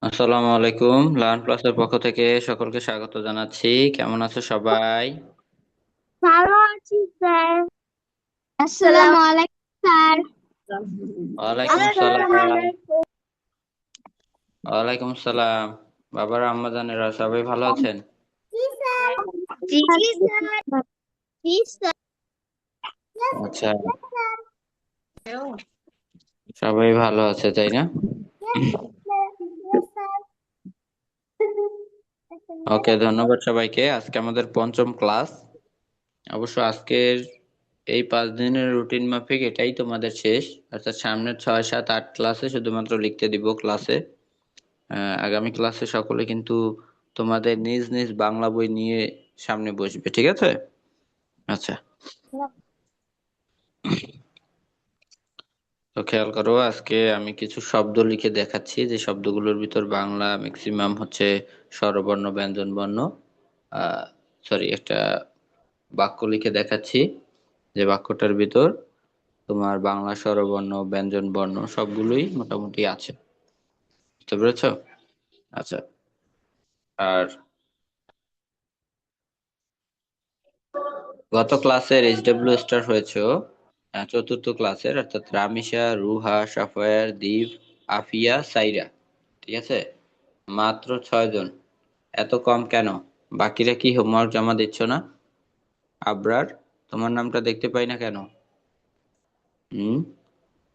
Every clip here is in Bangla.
আসসালামু আলাইকুম। লার্ন প্লাসের পক্ষ থেকে সকলকে স্বাগত জানাচ্ছি। কেমন আছো সবাই? ভালো আছি স্যার। আসসালামু আসসালামু আলাইকুম স্যার। ওয়ালাইকুম সালাম। ওয়ালাইকুম সালাম। বাবারা আম্মাজানেরা সবাই ভালো আছেন? জি স্যার। জি জি স্যার। জি স্যার। আচ্ছা, সবাই ভালো আছে তাই না? ওকে, ধন্যবাদ সবাইকে। আজকে আমাদের পঞ্চম ক্লাস। অবশ্য আজকের এই 5 দিনের রুটিন মাফিক এটাই তোমাদের শেষ। অর্থাৎ সামনের 6, 7, 8 ক্লাসে শুধুমাত্র লিখতে দিব ক্লাসে। আগামী ক্লাসে সকলে কিন্তু তোমাদের নিজ নিজ বাংলা বই নিয়ে সামনে বসবে, ঠিক আছে? আচ্ছা, তো খেয়াল করো, আজকে আমি কিছু শব্দ লিখে দেখাচ্ছি যে শব্দগুলোর ভিতর বাংলা ম্যাক্সিমাম হচ্ছে স্বরবর্ণ ব্যঞ্জন বর্ণ। সরি, একটা বাক্য লিখে দেখাচ্ছি যে বাক্যটার ভিতর তোমার বাংলা স্বরবর্ণ ব্যঞ্জন বর্ণ সবগুলোই মোটামুটি আছে। বুঝতে পেরেছো? আচ্ছা, আর গত ক্লাসের এইচডব্লিউ স্টার হয়েছে চতুর্থ ক্লাসের, অর্থাৎ রামিসা, রুহা, সাফায়ার, দীপ, আফিয়া, সাইরা। ঠিক আছে, মাত্র 6 জন। এত কম কেন? বাকিরা কি হোমওয়ার্ক জমা দিচ্ছ না? আবরার, তোমার নামটা দেখতে পাই না কেন? হুম।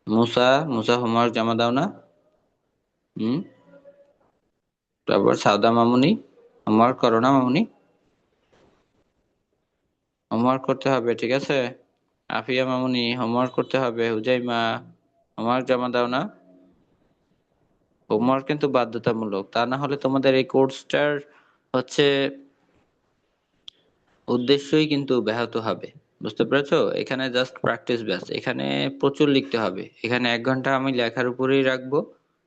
মুসা, মুসা হোমওয়ার্ক জমা দাও না? হুম। তারপর সাউদা মামুনি, হোমওয়ার্ক করো না মামুনি? হোমওয়ার্ক করতে হবে, ঠিক আছে? আফিয়া মামুনি, হোমওয়ার্ক করতে হবে। হুজাইমা, হোমওয়ার্ক জমা দাও না? হোমওয়ার্ক কিন্তু বাধ্যতামূলক, তা না হলে তোমাদের এই কোর্সটার হচ্ছে উদ্দেশ্যই কিন্তু ব্যাহত হবে। বুঝতে পেরেছো? এখানে জাস্ট প্র্যাকটিস ব্যাস। এখানে প্রচুর লিখতে হবে। এখানে 1 ঘন্টা আমি লেখার উপরেই রাখবো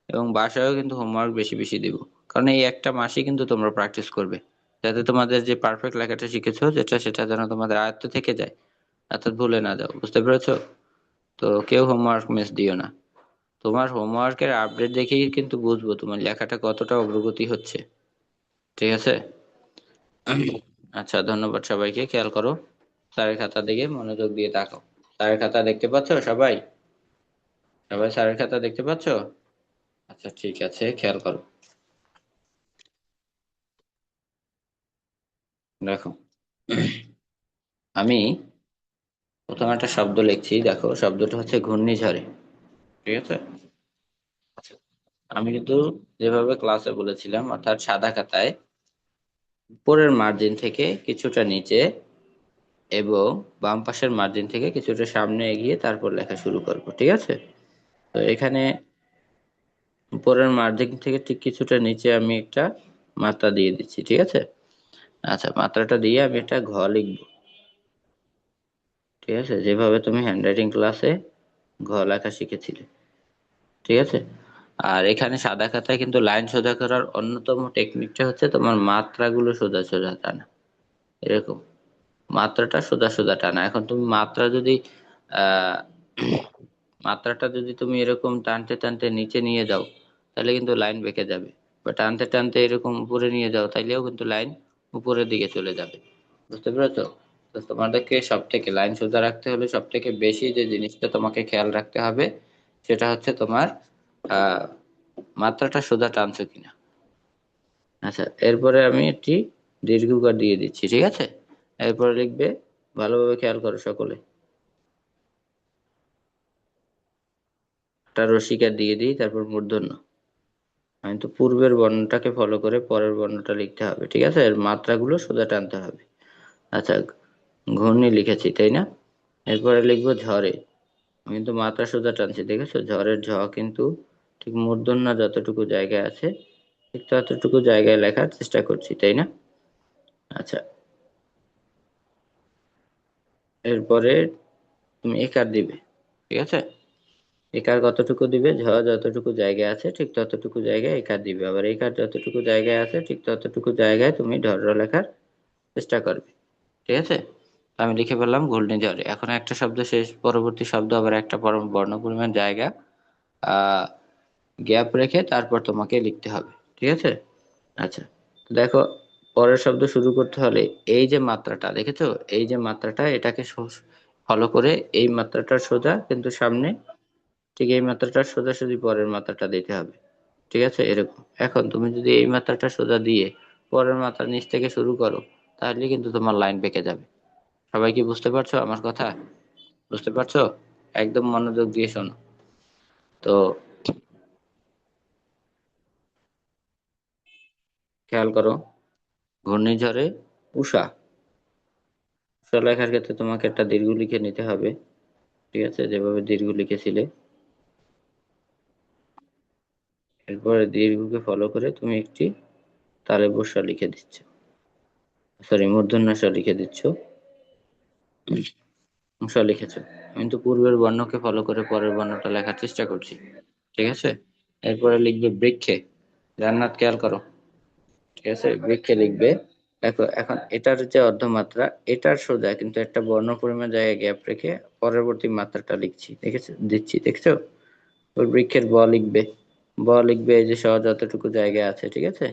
এবং বাসায়ও কিন্তু হোমওয়ার্ক বেশি বেশি দিব। কারণ এই একটা মাসই কিন্তু তোমরা প্র্যাকটিস করবে, যাতে তোমাদের যে পারফেক্ট লেখাটা শিখেছো সেটা যেন তোমাদের আয়ত্ত থেকে যায়, অর্থাৎ ভুলে না যাও। বুঝতে পেরেছো? তো কেউ হোমওয়ার্ক মিস দিও না। তোমার হোমওয়ার্কের আপডেট দেখেই কিন্তু বুঝবো তোমার লেখাটা কতটা অগ্রগতি হচ্ছে। ঠিক আছে? আচ্ছা, ধন্যবাদ সবাইকে। খেয়াল করো, স্যারের খাতার দিকে মনোযোগ দিয়ে তাকাও। স্যারের খাতা দেখতে পাচ্ছো সবাই? সবাই স্যারের খাতা দেখতে পাচ্ছো? আচ্ছা, ঠিক আছে, খেয়াল করো। দেখো, আমি প্রথম একটা শব্দ লিখছি। দেখো, শব্দটা হচ্ছে ঘূর্ণিঝড়ে। ঠিক আছে? আচ্ছা, আমি কিন্তু যেভাবে ক্লাসে বলেছিলাম, অর্থাৎ সাদা খাতায় উপরের মার্জিন থেকে কিছুটা নিচে এবং বাম পাশের মার্জিন থেকে কিছুটা সামনে এগিয়ে তারপর লেখা শুরু করব। ঠিক আছে? তো এখানে উপরের মার্জিন থেকে ঠিক কিছুটা নিচে আমি একটা মাত্রা দিয়ে দিচ্ছি। ঠিক আছে? আচ্ছা, মাত্রাটা দিয়ে আমি একটা ঘ লিখবো। ঠিক আছে, যেভাবে তুমি হ্যান্ডরাইটিং ক্লাসে ঘ লেখা শিখেছিলে। ঠিক আছে? আর এখানে সাদা খাতায় কিন্তু লাইন সোজা করার অন্যতম টেকনিকটা হচ্ছে তোমার মাত্রাগুলো সোজা সোজা টানা। এরকম মাত্রাটা সোজা সোজা টানা। এখন তুমি আহ মাত্রাটা যদি তুমি এরকম টানতে টানতে নিচে নিয়ে যাও, তাহলে কিন্তু লাইন বেঁকে যাবে। বা টানতে টানতে এরকম উপরে নিয়ে যাও, তাইলেও কিন্তু লাইন উপরের দিকে চলে যাবে। বুঝতে পেরেছো? তো তোমাদেরকে সব থেকে লাইন সোজা রাখতে হলে সব থেকে বেশি যে জিনিসটা তোমাকে খেয়াল রাখতে হবে, সেটা হচ্ছে তোমার আহ মাত্রাটা সোজা টানছো কিনা। আচ্ছা, এরপরে আমি একটি দীর্ঘকার দিয়ে দিচ্ছি। ঠিক আছে? এরপরে লিখবে, ভালোভাবে খেয়াল করো সকলে। একটা রসিকার দিয়ে দিই, তারপর মূর্ধন্য। আমি তো পূর্বের বর্ণটাকে ফলো করে পরের বর্ণটা লিখতে হবে। ঠিক আছে? এর মাত্রাগুলো সোজা টানতে হবে। আচ্ছা, ঘূর্ণি লিখেছি তাই না? এরপরে লিখবো ঝড়ে। আমি কিন্তু মাত্রা সোজা টানছি, দেখেছো? ঝড়ের ঝ কিন্তু ঠিক মূর্ধন্য যতটুকু জায়গায় আছে ঠিক ততটুকু জায়গায় লেখার চেষ্টা করছি, তাই না? আচ্ছা, এরপরে তুমি একার দিবে। ঠিক আছে? একার কতটুকু দিবে? ঝ যতটুকু জায়গায় আছে ঠিক ততটুকু জায়গায় একার দিবে। আবার একার যতটুকু জায়গায় আছে ঠিক ততটুকু জায়গায় তুমি ঢর লেখার চেষ্টা করবে। ঠিক আছে? আমি লিখে ফেললাম ঘূর্ণিঝড়। এখন একটা শব্দ শেষ, পরবর্তী শব্দ আবার একটা বর্ণ পরিমাণ জায়গা আহ গ্যাপ রেখে তারপর তোমাকে লিখতে হবে। ঠিক আছে। আচ্ছা, তো দেখো, পরের শব্দ শুরু করতে হলে এই যে মাত্রাটা দেখেছো, এই যে মাত্রাটা, এটাকে ফলো করে এই মাত্রাটার সোজা কিন্তু সামনে, ঠিক এই মাত্রাটার সোজাসুজি পরের মাত্রাটা দিতে হবে। ঠিক আছে, এরকম। এখন তুমি যদি এই মাত্রাটা সোজা দিয়ে পরের মাত্রা নিচ থেকে শুরু করো, তাহলে কিন্তু তোমার লাইন বেঁকে যাবে। সবাই কি বুঝতে পারছো আমার কথা? বুঝতে পারছো? একদম মনোযোগ দিয়ে শোনো। তো খেয়াল করো, ঘূর্ণিঝড়ে উষা, উষা লেখার ক্ষেত্রে তোমাকে একটা দীর্ঘ লিখে নিতে হবে। ঠিক আছে, যেভাবে দীর্ঘ লিখেছিলে, এরপরে দীর্ঘকে ফলো করে তুমি একটি তালে বসা লিখে দিচ্ছ, সরি মূর্ধন্য ষ লিখে দিচ্ছ, ষ লিখেছো। আমি তো পূর্বের বর্ণকে ফলো করে পরের বর্ণটা লেখার চেষ্টা করছি। ঠিক আছে, এরপরে লিখবে বৃক্ষে। জান্নাত, খেয়াল করো। ঠিক আছে, বৃক্ষে লিখবে। দেখো, এখন এটার যে অর্ধমাত্রা, এটার সোজা কিন্তু একটা বর্ণ পরিমাণ জায়গায় গ্যাপ রেখে পরবর্তী মাত্রাটা লিখছি, দেখেছো, দিচ্ছি, দেখছো। ওর বৃক্ষের ব লিখবে। ব লিখবে, এই যে সহজ যতটুকু জায়গা আছে, ঠিক আছে,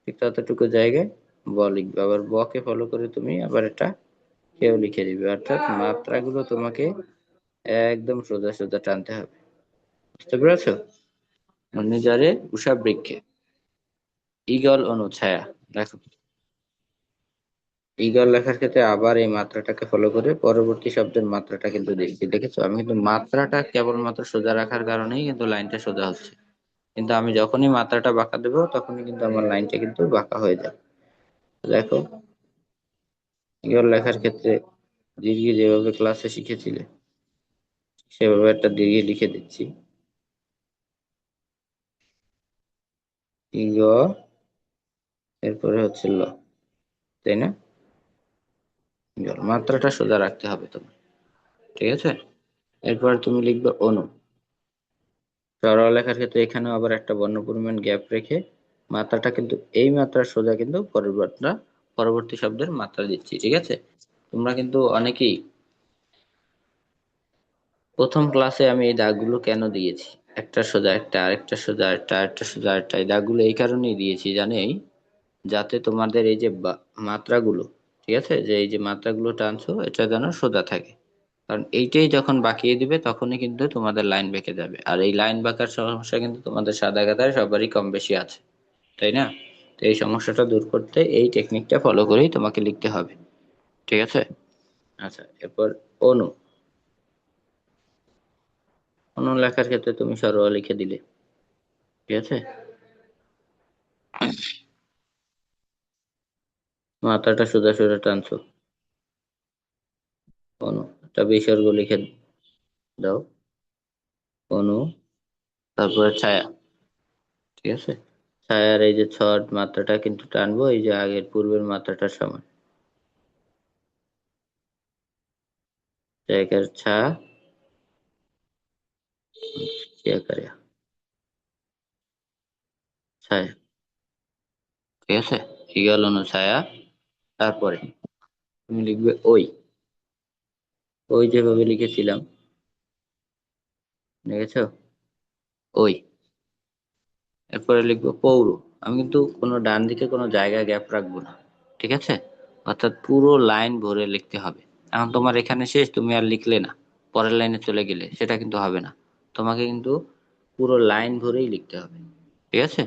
ঠিক ততটুকু জায়গায় ব লিখবে। আবার ব কে ফলো করে তুমি আবার এটা কেউ লিখে দিবে, অর্থাৎ মাত্রাগুলো তোমাকে একদম সোজা সোজা টানতে হবে। বুঝতে পেরেছো? ঘূর্ণিঝড়ে উষা বৃক্ষে, ঈগল অনুছায়া। দেখো, ঈগল লেখার ক্ষেত্রে আবার এই মাত্রাটাকে ফলো করে পরবর্তী শব্দের মাত্রাটা কিন্তু দেখছি, দেখেছো, আমি কিন্তু মাত্রাটা কেবলমাত্র সোজা রাখার কারণেই কিন্তু লাইনটা সোজা হচ্ছে। কিন্তু আমি যখনই মাত্রাটা বাঁকা দেবো, তখনই কিন্তু আমার লাইনটা কিন্তু বাঁকা হয়ে যায়। দেখো, ঈগল লেখার ক্ষেত্রে দীর্ঘ যেভাবে ক্লাসে শিখেছিলে, সেভাবে একটা দীর্ঘ লিখে দিচ্ছি। ঈগ, এরপরে হচ্ছে ল, তাই না? ঈগল, মাত্রাটা সোজা রাখতে হবে তোমার। ঠিক আছে, এরপর তুমি লিখবে অনু। সরল লেখার ক্ষেত্রে এখানেও আবার একটা বর্ণ পরিমাণ গ্যাপ রেখে মাত্রাটা কিন্তু এই মাত্রার সোজা কিন্তু পরবর্তী শব্দের মাত্রা দিচ্ছি। ঠিক আছে, তোমরা কিন্তু অনেকেই প্রথম ক্লাসে আমি এই দাগগুলো কেন দিয়েছি, একটা সোজা একটা, আরেকটা সোজা একটা, আরেকটা সোজা আরেকটা, এই দাগগুলো এই কারণেই দিয়েছি জানেই, যাতে তোমাদের এই যে মাত্রাগুলো, ঠিক আছে, যে এই যে মাত্রাগুলো টানছো, এটা যেন সোজা থাকে। কারণ এইটাই যখন বাঁকিয়ে দিবে, তখনই কিন্তু তোমাদের লাইন বেঁকে যাবে। আর এই লাইন বাঁকার সমস্যা কিন্তু তোমাদের সাদা খাতায় সবারই কম বেশি আছে, তাই না? তো এই সমস্যাটা দূর করতে এই টেকনিকটা ফলো করেই তোমাকে লিখতে হবে। ঠিক আছে। আচ্ছা, এরপর অনু। অনু লেখার ক্ষেত্রে তুমি সরল লিখে দিলে। ঠিক আছে, মাথাটা সোজা সোজা টানছো। অনু, একটা বিসর্গ লিখে দাও। অনু, তারপরে ছায়া। ঠিক আছে, ছায়ার এই যে ছট মাত্রাটা কিন্তু টানবো এই যে আগের পূর্বের মাত্রাটার সমান। জায়গার ছা, জায়গার ছায়া। ঠিক আছে, ইগল অনু ছায়া। তারপরে তুমি লিখবে ওই। ওই যেভাবে লিখেছিলাম, দেখেছো, ওই। এরপরে লিখবো পৌর। আমি কিন্তু কোনো ডান দিকে কোনো জায়গায় গ্যাপ রাখবো না। ঠিক আছে, অর্থাৎ পুরো লাইন ভরে লিখতে হবে। এখন তোমার এখানে শেষ, তুমি আর লিখলে না, পরের লাইনে চলে গেলে সেটা কিন্তু হবে না। তোমাকে কিন্তু পুরো লাইন ভরেই লিখতে হবে। ঠিক আছে,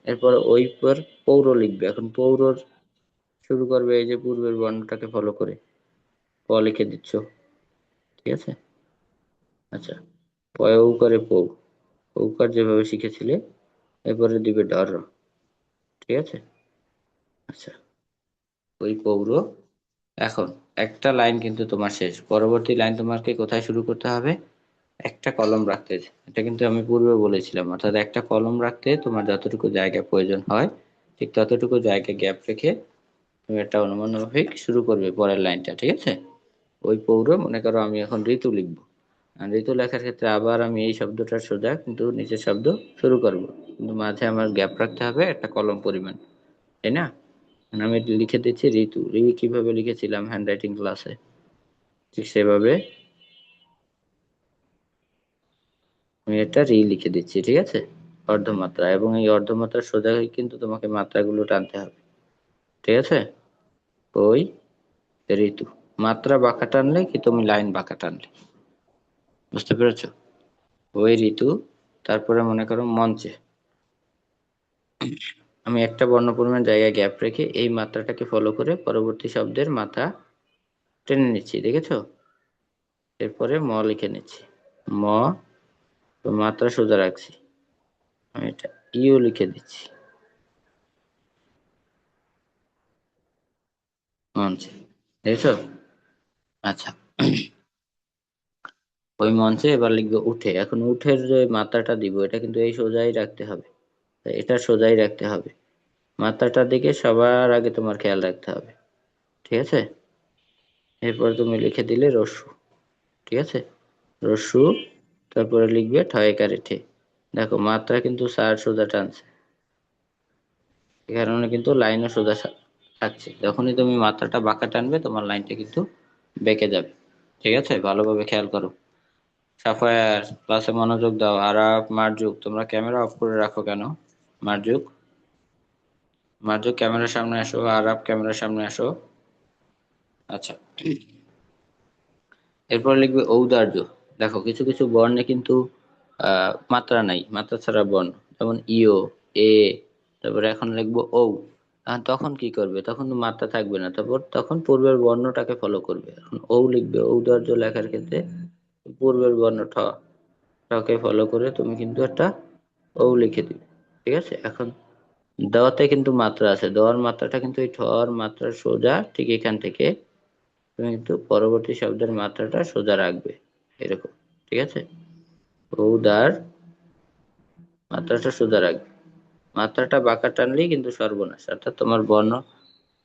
এরপর ওই পর পৌর লিখবে। এখন পৌরর শুরু করবে এই যে পূর্বের বর্ণটাকে ফলো করে, প লিখে দিচ্ছ। ঠিক আছে, আচ্ছা, পয় করে পৌ, পৌকার যেভাবে শিখেছিলে, এরপরে দিবে ডর। ঠিক আছে, আচ্ছা, ওই পৌর। এখন একটা লাইন কিন্তু তোমার শেষ, পরবর্তী লাইন তোমাকে কোথায় শুরু করতে হবে? একটা কলম রাখতে। এটা কিন্তু আমি পূর্বে বলেছিলাম, অর্থাৎ একটা কলম রাখতে তোমার যতটুকু জায়গা প্রয়োজন হয়, ঠিক ততটুকু জায়গা গ্যাপ রেখে তুমি একটা অনুমান মাফিক শুরু করবে পরের লাইনটা। ঠিক আছে, ওই পৌর, মনে করো আমি এখন ঋতু লিখবো। আর ঋতু লেখার ক্ষেত্রে আবার আমি এই শব্দটার সোজা কিন্তু নিচের শব্দ শুরু করব, কিন্তু মাঝে আমার গ্যাপ রাখতে হবে একটা কলম পরিমাণ, তাই না? মানে আমি লিখে দিচ্ছি ঋতু। কিভাবে লিখেছিলাম হ্যান্ড রাইটিং ক্লাসে, ঠিক সেভাবে আমি এটা লিখে দিচ্ছি। ঠিক আছে, অর্ধমাত্রা, এবং এই অর্ধমাত্রা সোজা হয়ে কিন্তু তোমাকে মাত্রাগুলো টানতে হবে। ঠিক আছে? ওই ঋতু, মাত্রা বাঁকা টানলে কি তুমি লাইন বাঁকা টানলে, বুঝতে পেরেছো? ওই ঋতু, তারপরে মনে করো মঞ্চে আমি একটা বর্ণ পরিমাণ জায়গায় গ্যাপ রেখে এই মাত্রাটাকে ফলো করে পরবর্তী শব্দের মাত্রা টেনে নিচ্ছি, দেখেছো? এরপরে ম লিখে নিচ্ছি, ম, তো মাত্রা সোজা রাখছি, আমি এটা ইউ লিখে দিচ্ছি মঞ্চে, দেখেছো? আচ্ছা, ওই মঞ্চে এবার লিখবো উঠে। এখন উঠের যে মাত্রাটা দিব এটা কিন্তু এই সোজাই রাখতে হবে, এটা সোজাই রাখতে হবে, মাত্রাটার দিকে সবার আগে তোমার খেয়াল রাখতে হবে। ঠিক আছে? এরপর তুমি লিখে দিলে রস্যু। ঠিক আছে? রস্যু, তারপরে লিখবে ঠয়কারে ঠে। দেখো মাত্রা কিন্তু স্যার সোজা টানছে, এ কারণে কিন্তু লাইনও সোজা থাকছে। যখনই তুমি মাত্রাটা বাঁকা টানবে তোমার লাইনটা কিন্তু বেঁকে যাবে। ঠিক আছে? ভালোভাবে খেয়াল করো। সাফায়ার, ক্লাসে মনোযোগ দাও। আরাফ, মারজুক, তোমরা ক্যামেরা অফ করে রাখো কেন? মারজুক, মারজুক ক্যামেরার সামনে আসো। আরাফ ক্যামেরার সামনে আসো। আচ্ছা, এরপর লিখবে ঔদার্য। দেখো কিছু কিছু বর্ণে কিন্তু মাত্রা নাই, মাত্রা ছাড়া বর্ণ, যেমন ইও, এ, তারপরে এখন লিখবো ঔ। তখন কি করবে? তখন তো মাত্রা থাকবে না, তারপর তখন পূর্বের বর্ণটাকে ফলো করবে। এখন ঔ লিখবে, ঔদার্য লেখার ক্ষেত্রে পূর্বের বর্ণ ঠ, ঠকে ফলো করে তুমি কিন্তু একটা ঔ লিখে দিবে। ঠিক আছে? এখন দেওয়াতে কিন্তু মাত্রা আছে, দেওয়ার মাত্রাটা কিন্তু এই ঠর মাত্রা সোজা, ঠিক এখান থেকে তুমি কিন্তু পরবর্তী শব্দের মাত্রাটা সোজা রাখবে, এরকম। ঠিক আছে? উদার, মাত্রাটা সোজা রাখবে, মাত্রাটা বাঁকা টানলেই কিন্তু সর্বনাশ, অর্থাৎ তোমার বর্ণ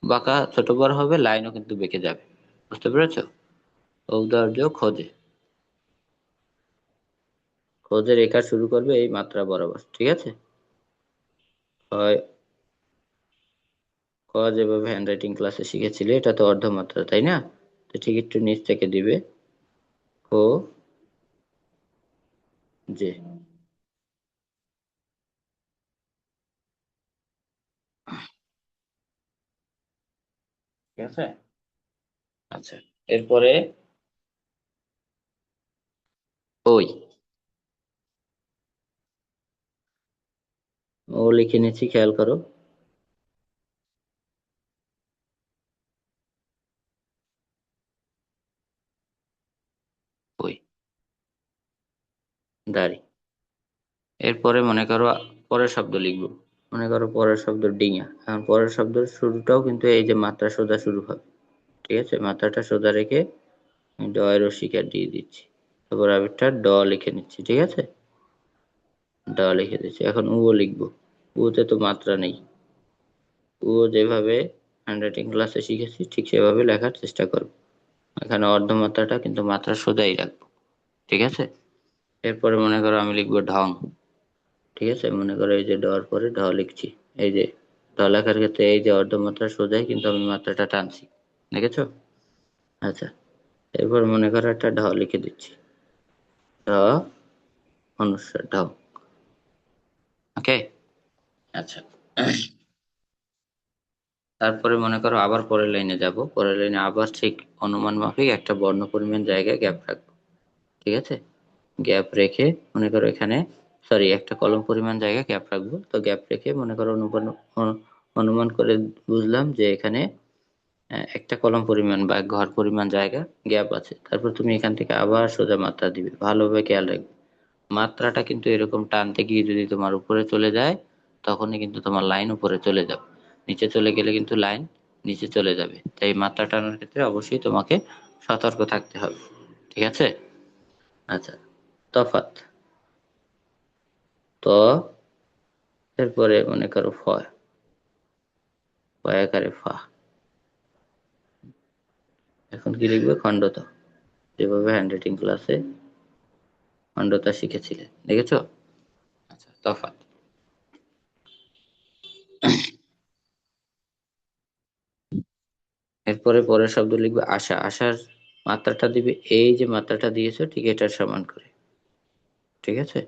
বাঁকা ছোট বড় হবে, লাইনও কিন্তু বেঁকে যাবে। বুঝতে পেরেছো? ঔদার্য খোঁজে, খোঁজে রেখা শুরু করবে এই মাত্রা বরাবর। ঠিক আছে? হয় ক, যেভাবে হ্যান্ডরাইটিং ক্লাসে শিখেছিলে এটা তো অর্ধমাত্রা, তাই না? তো ঠিক একটু নিচ থেকে দিবে ও যে। ঠিক আছে? আচ্ছা, এরপরে ওই, ও লিখে নিচ্ছি, খেয়াল করো। ওই দাড়ি। এরপরে মনে করো পরের শব্দ লিখবো, মনে করো পরের শব্দ ডিঙা। এখন পরের শব্দের শুরুটাও কিন্তু এই যে মাত্রা সোজা শুরু হবে। ঠিক আছে? মাত্রাটা সোজা রেখে আমি ড এর রসিকার দিয়ে দিচ্ছি, তারপর আরেকটা ড লিখে নিচ্ছি। ঠিক আছে? ড লিখে দিচ্ছি। এখন উ লিখবো, উতে তো মাত্রা নেই, উ যেভাবে হ্যান্ডরাইটিং ক্লাসে শিখেছি ঠিক সেভাবে লেখার চেষ্টা করবো। এখানে অর্ধমাত্রাটা কিন্তু মাত্রা সোজাই রাখবো। ঠিক আছে? এরপরে মনে করো আমি লিখবো ঢং। ঠিক আছে? মনে করো এই যে ডর পরে ঢ লিখছি, এই যে ঢ লেখার ক্ষেত্রে এই যে অর্ধমাত্রা সোজাই কিন্তু আমি মাত্রাটা টানছি, দেখেছো? আচ্ছা, এরপর মনে করো একটা ঢ লিখে দিচ্ছি, ঢ অনুস্বার ঢ। ওকে? আচ্ছা, তারপরে মনে করো আবার পরের লাইনে যাব, পরের লাইনে আবার ঠিক অনুমান মাফিক একটা বর্ণ পরিমাণ জায়গায় গ্যাপ রাখবো। ঠিক আছে? গ্যাপ রেখে মনে করো এখানে, সরি, একটা কলম পরিমাণ জায়গা গ্যাপ রাখবো। তো গ্যাপ রেখে মনে করো অনুমান করে বুঝলাম যে এখানে একটা কলম পরিমাণ বা ঘর পরিমাণ জায়গা গ্যাপ আছে। তারপর তুমি এখান থেকে আবার সোজা মাত্রা দিবে, ভালোভাবে খেয়াল রাখবে। মাত্রাটা কিন্তু এরকম টানতে গিয়ে যদি তোমার উপরে চলে যায় তখনই কিন্তু তোমার লাইন উপরে চলে যাবে, নিচে চলে গেলে কিন্তু লাইন নিচে চলে যাবে। তাই মাত্রা টানার ক্ষেত্রে অবশ্যই তোমাকে সতর্ক থাকতে হবে। ঠিক আছে? আচ্ছা, তফাৎ, ত, এরপরে মনে করো ফ, ফয়াকারে ফা। এখন কি লিখবে? খণ্ডতা, যেভাবে হ্যান্ডরাইটিং ক্লাসে খণ্ডতা শিখেছিলে, দেখেছো? আচ্ছা, তফাৎ। এরপরে পরের শব্দ লিখবে আশা। আশার মাত্রাটা দিবে এই যে মাত্রাটা দিয়েছো ঠিক এটার সমান করে। ঠিক আছে?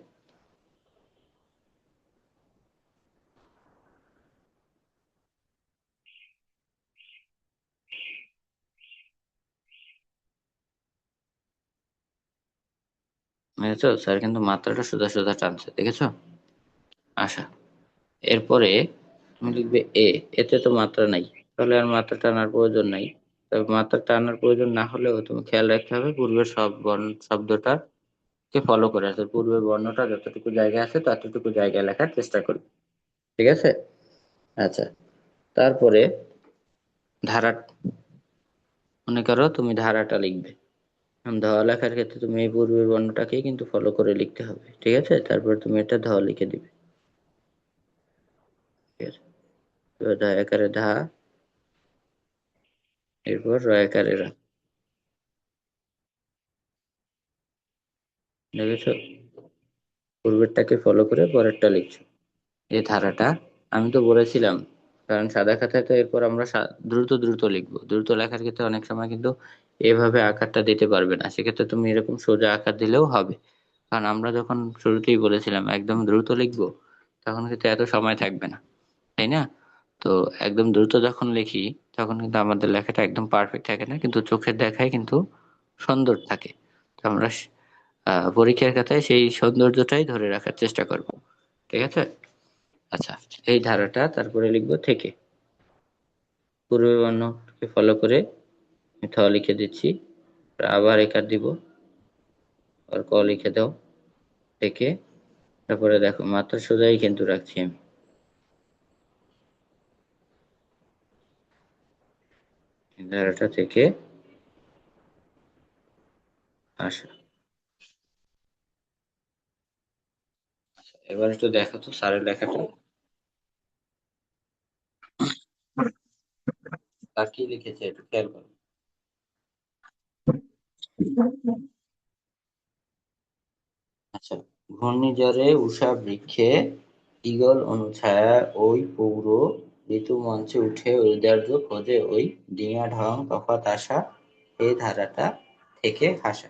বুঝেছো? স্যার কিন্তু মাত্রাটা সোজা সোজা টানছে, দেখেছো? আশা, এরপরে তুমি লিখবে এ। এতে তো মাত্রা নাই, তাহলে আর মাত্রা টানার প্রয়োজন নাই। তবে মাত্রা টানার প্রয়োজন না হলেও তুমি খেয়াল রাখতে হবে পূর্বের সব বর্ণ শব্দটা কে ফলো করে আছে, পূর্বের বর্ণটা যতটুকু জায়গায় আছে ততটুকু জায়গায় লেখার চেষ্টা করবে। ঠিক আছে? আচ্ছা, তারপরে ধারা, মনে করো তুমি ধারাটা লিখবে। ধ লেখার ক্ষেত্রে তুমি এই পূর্বের বর্ণটাকেই কিন্তু ফলো করে লিখতে হবে। ঠিক আছে? তারপর তুমি এটা ধ লিখে দিবে। ঠিক আছে? এবার ধা একারে ধা, এরপর র একারে রা। দেখেছো? পূর্বেরটাকে ফলো করে পরেরটা লিখছো। এই ধারাটা আমি তো বলেছিলাম, কারণ সাদা খাতায় তো এরপর আমরা দ্রুত দ্রুত লিখবো। দ্রুত লেখার ক্ষেত্রে অনেক সময় কিন্তু এভাবে আকারটা দিতে পারবে না, সেক্ষেত্রে তুমি এরকম সোজা আকার দিলেও হবে। কারণ আমরা যখন শুরুতেই বলেছিলাম একদম দ্রুত লিখবো, তখন কিন্তু এত সময় থাকবে না, তাই না? তো একদম দ্রুত যখন লিখি তখন কিন্তু আমাদের লেখাটা একদম পারফেক্ট থাকে না, কিন্তু চোখের দেখায় কিন্তু সুন্দর থাকে। তো আমরা পরীক্ষার খাতায় সেই সৌন্দর্যটাই ধরে রাখার চেষ্টা করব। ঠিক আছে? আচ্ছা, এই ধারাটা তারপরে লিখবো থেকে। পূর্বের বর্ণকে ফলো করে আমি থ লিখে দিচ্ছি, আবার একার দিব, আর ক লিখে দাও থেকে। তারপরে দেখো মাত্রা সোজাই কিন্তু রাখছি আমি। এই ধারাটা থেকে আসা। এবার একটু দেখো তো স্যারের লেখাটা আর কি লিখেছে, একটু খেয়াল করো। আচ্ছা, ঘূর্ণিঝড়ে উষা বৃক্ষে ঈগল অনুছায়া ওই পৌর ঋতু মঞ্চে উঠে ঐদার্য খোঁজে ওই ডিঙা ঢং তফাত আশা এই ধারাটা থেকে হাসা।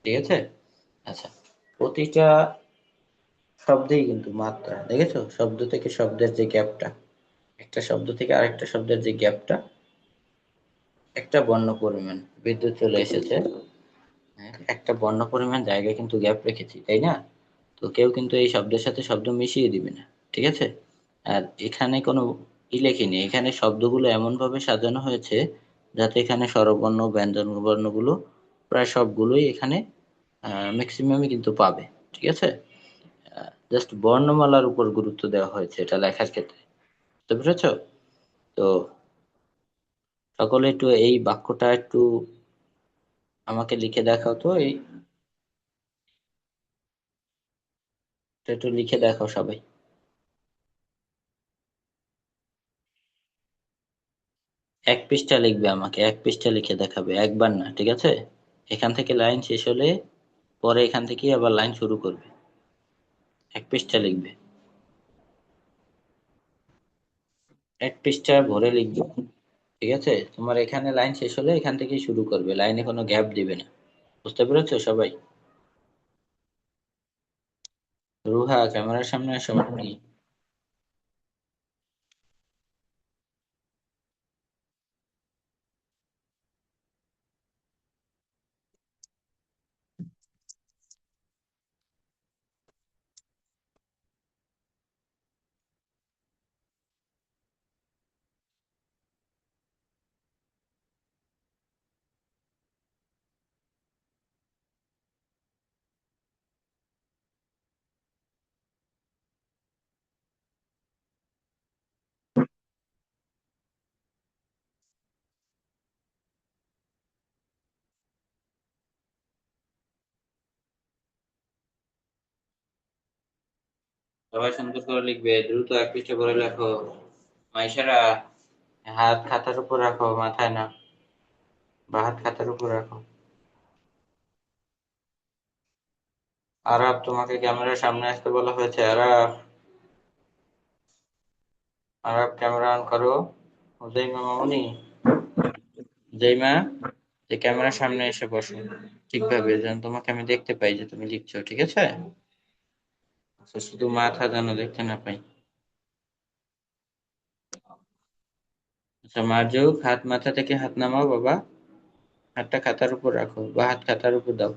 ঠিক আছে? আচ্ছা, প্রতিটা শব্দেই কিন্তু মাত্রা, দেখেছো? শব্দ থেকে শব্দের যে গ্যাপটা, একটা শব্দ থেকে আরেকটা শব্দের যে গ্যাপটা, একটা বর্ণ পরিমাণ। বিদ্যুৎ চলে এসেছে, হ্যাঁ, একটা বর্ণ পরিমাণ জায়গায় কিন্তু গ্যাপ রেখেছি, তাই না? তো কেউ কিন্তু এই শব্দের সাথে শব্দ মিশিয়ে দিবে না। ঠিক আছে? আর এখানে কোনো লেখিনি, এখানে শব্দগুলো এমন ভাবে সাজানো হয়েছে যাতে এখানে স্বরবর্ণ ব্যঞ্জন বর্ণগুলো প্রায় সবগুলোই এখানে ম্যাক্সিমামই কিন্তু পাবে। ঠিক আছে? জাস্ট বর্ণমালার উপর গুরুত্ব দেওয়া হয়েছে এটা লেখার ক্ষেত্রে। বুঝতে পেরেছো? তো সকলে একটু এই বাক্যটা একটু আমাকে লিখে দেখাও তো, একটু লিখে দেখাও সবাই। এক পৃষ্ঠা লিখবে, আমাকে এক পৃষ্ঠা লিখে দেখাবে, একবার না। ঠিক আছে? এখান থেকে লাইন শেষ হলে পরে এখান থেকেই আবার লাইন শুরু করবে। এক পৃষ্ঠা লিখবে, এক পৃষ্ঠা ভরে লিখবে। ঠিক আছে? তোমার এখানে লাইন শেষ হলে এখান থেকেই শুরু করবে, লাইনে কোনো গ্যাপ দিবে না। বুঝতে পেরেছো সবাই? রুহা, ক্যামেরার সামনে আসো মামনি। সবাই সুন্দর করে লিখবে, দ্রুত এক পৃষ্ঠা ভরে লেখো। মাইশারা, হাত খাতার উপর রাখো, মাথায় না, বা হাত খাতার উপর রাখো। আরাফ, তোমাকে ক্যামেরার সামনে আসতে বলা হয়েছে। আরাফ, আরাফ ক্যামেরা অন করো। হুজাইমা মামুনি, হুজাইমা, যে ক্যামেরার সামনে এসে বসো ঠিকভাবে, যেন তোমাকে আমি দেখতে পাই যে তুমি লিখছো। ঠিক আছে? আচ্ছা, শুধু মাথা যেন দেখতে না পাই। আচ্ছা মার্জুক, হাত মাথা থেকে হাত নামাও বাবা। হাতটা খাতার উপর রাখো বা হাত খাতার উপর দাও।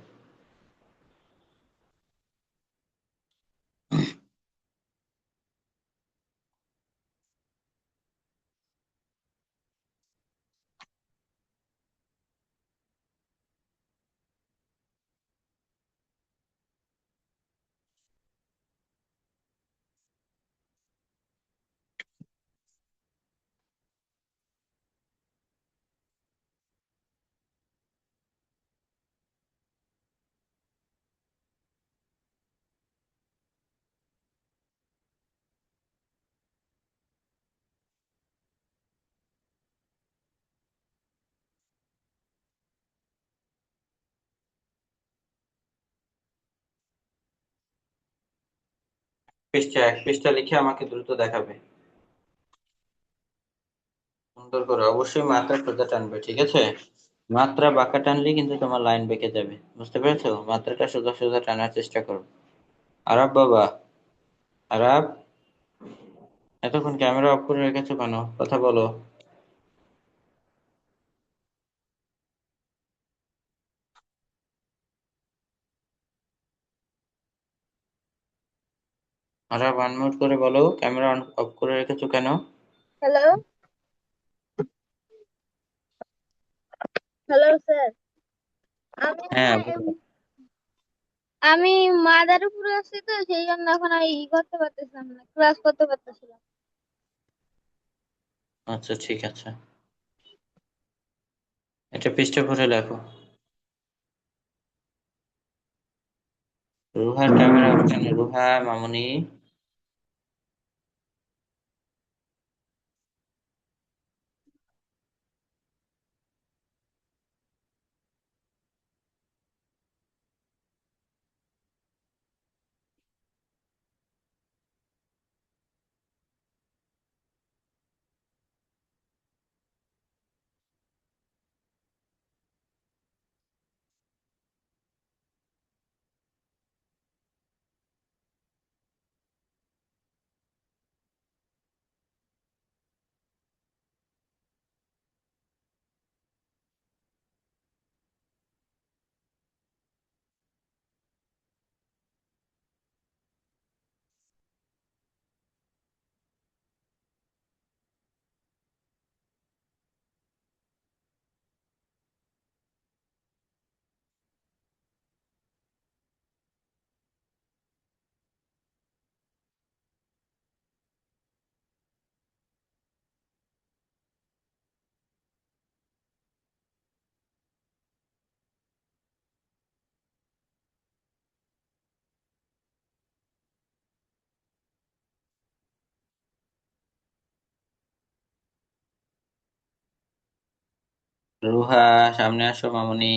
এক পৃষ্ঠা লিখে আমাকে দ্রুত দেখাবে। সুন্দর করে অবশ্যই মাত্রা সোজা টানবে, ঠিক আছে? মাত্রা বাঁকা টানলে কিন্তু তোমার লাইন বেঁকে যাবে, বুঝতে পেরেছো? মাত্রাটা সোজা সোজা টানার চেষ্টা করো। আরাব বাবা, আরাব, এতক্ষণ ক্যামেরা অফ করে রেখেছো কেন? কথা বলো। আরাব, আনমিউট করে বলো ক্যামেরা অফ করে রেখেছো কেন? Hello, hello sir. আমি না হ্যাঁ বলো। আমি মাদারীপুরে আছি, তো সেই জন্য এখন আমি করতে পারতেছিলাম না, ক্লাস করতে পারতেছিলাম। আচ্ছা ঠিক আছে, এটা পৃষ্ঠা ভরে লেখো। রুহার ক্যামেরা অফ কেন? রুহা মামুনি, রুহা সামনে আসো মামুনি।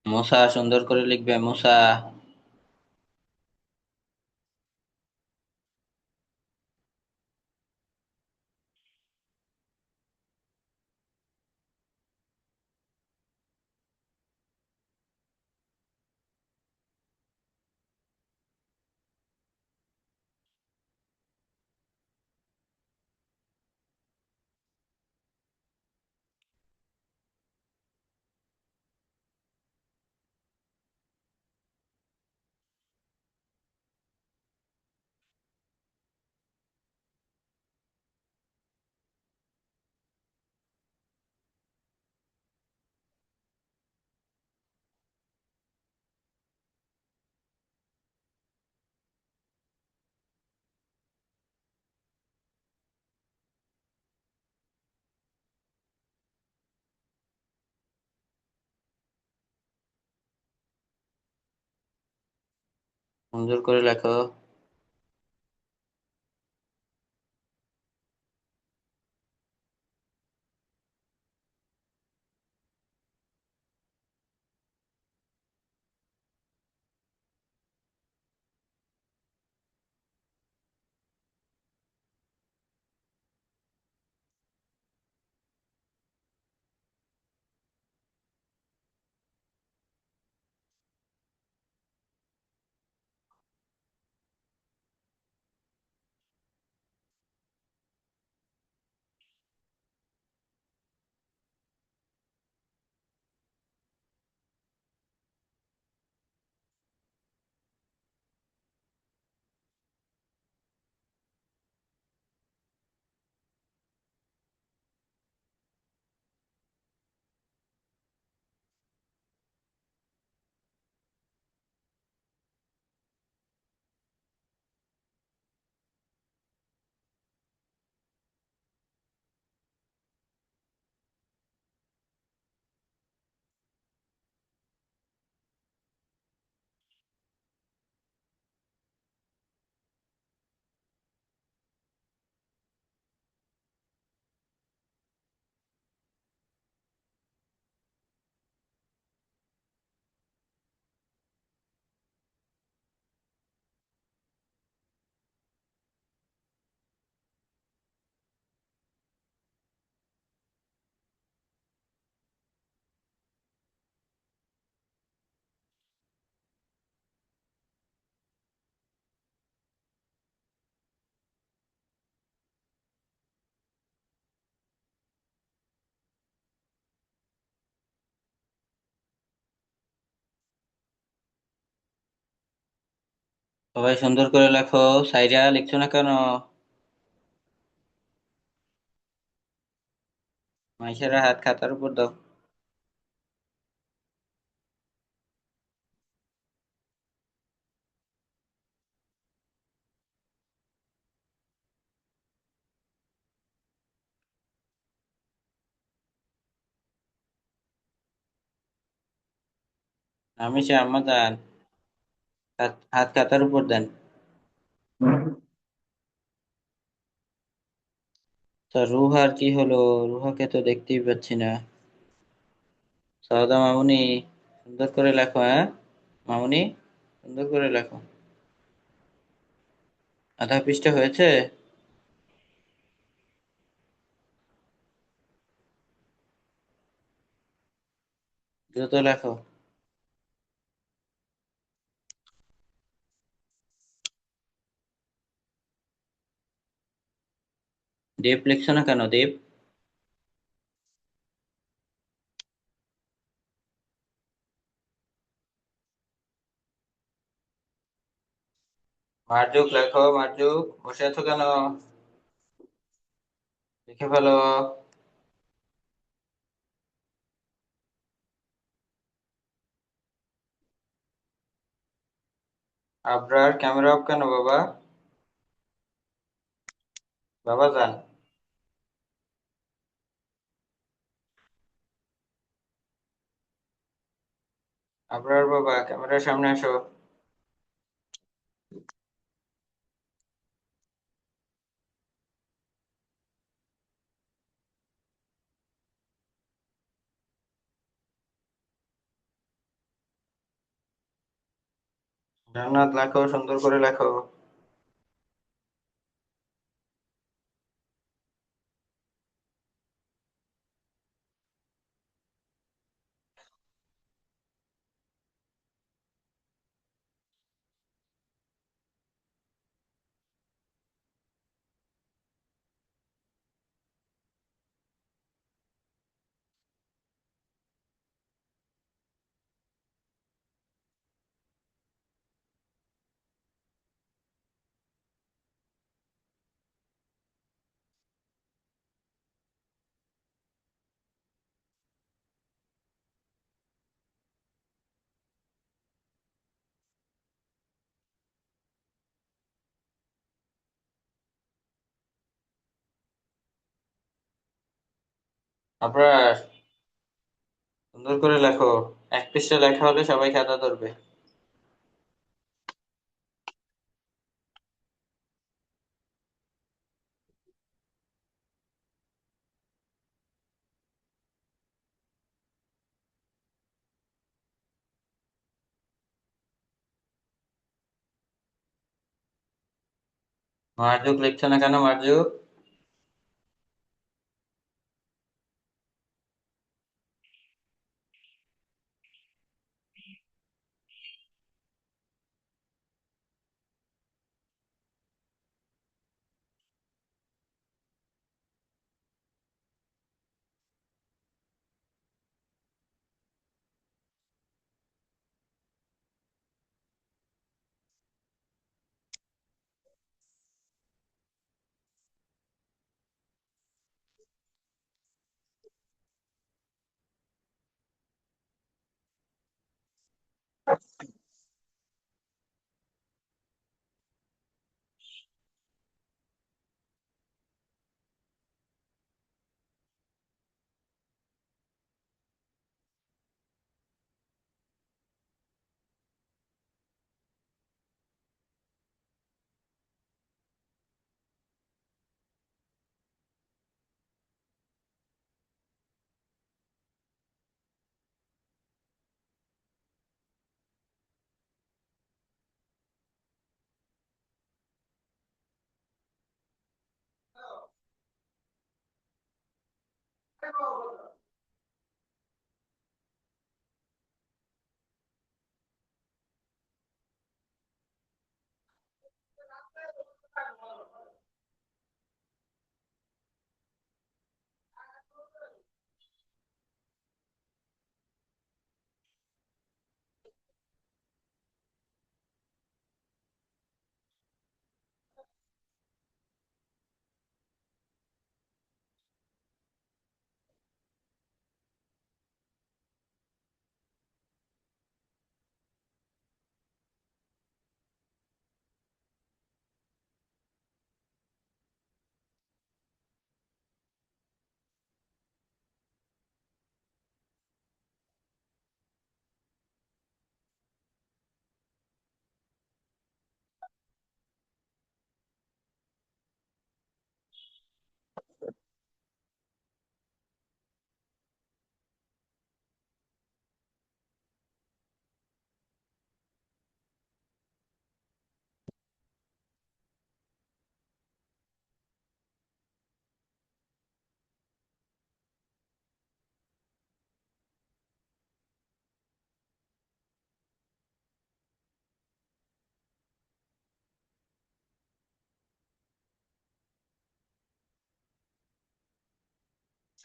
মুসা সুন্দর করে লিখবে, মুসা। সুন্দর করে লেখো। সবাই সুন্দর করে লেখো। সাইরা লিখছো না কেন? মাইশারা হাত খাতার উপর দাও। আমি সে আম্মা যান, হাত হাত খাতার উপর দেন। তা রুহার কি হলো? রুহাকে তো দেখতেই পাচ্ছি না। সাউদা মামুনি, সুন্দর করে লেখো, হ্যাঁ মামুনি, সুন্দর করে লেখো। আধা পৃষ্ঠা হয়েছে? দ্রুত লেখো। দীপ লিখছো না কেন দীপ? মার্জুক লেখো, মার্জুক বসে আছো কেন? লিখে ফেলো। আবরার ক্যামেরা অফ কেন বাবা? বাবা যান। আবরার বাবা ক্যামেরার সামনে আসো। জান্নাত লেখো, সুন্দর করে লেখো। আবরার, সুন্দর করে লেখো। এক পৃষ্ঠা লেখা হলে সবাই খাতা ধরবে। মার্জুক লিখছো না কেন মার্জুক?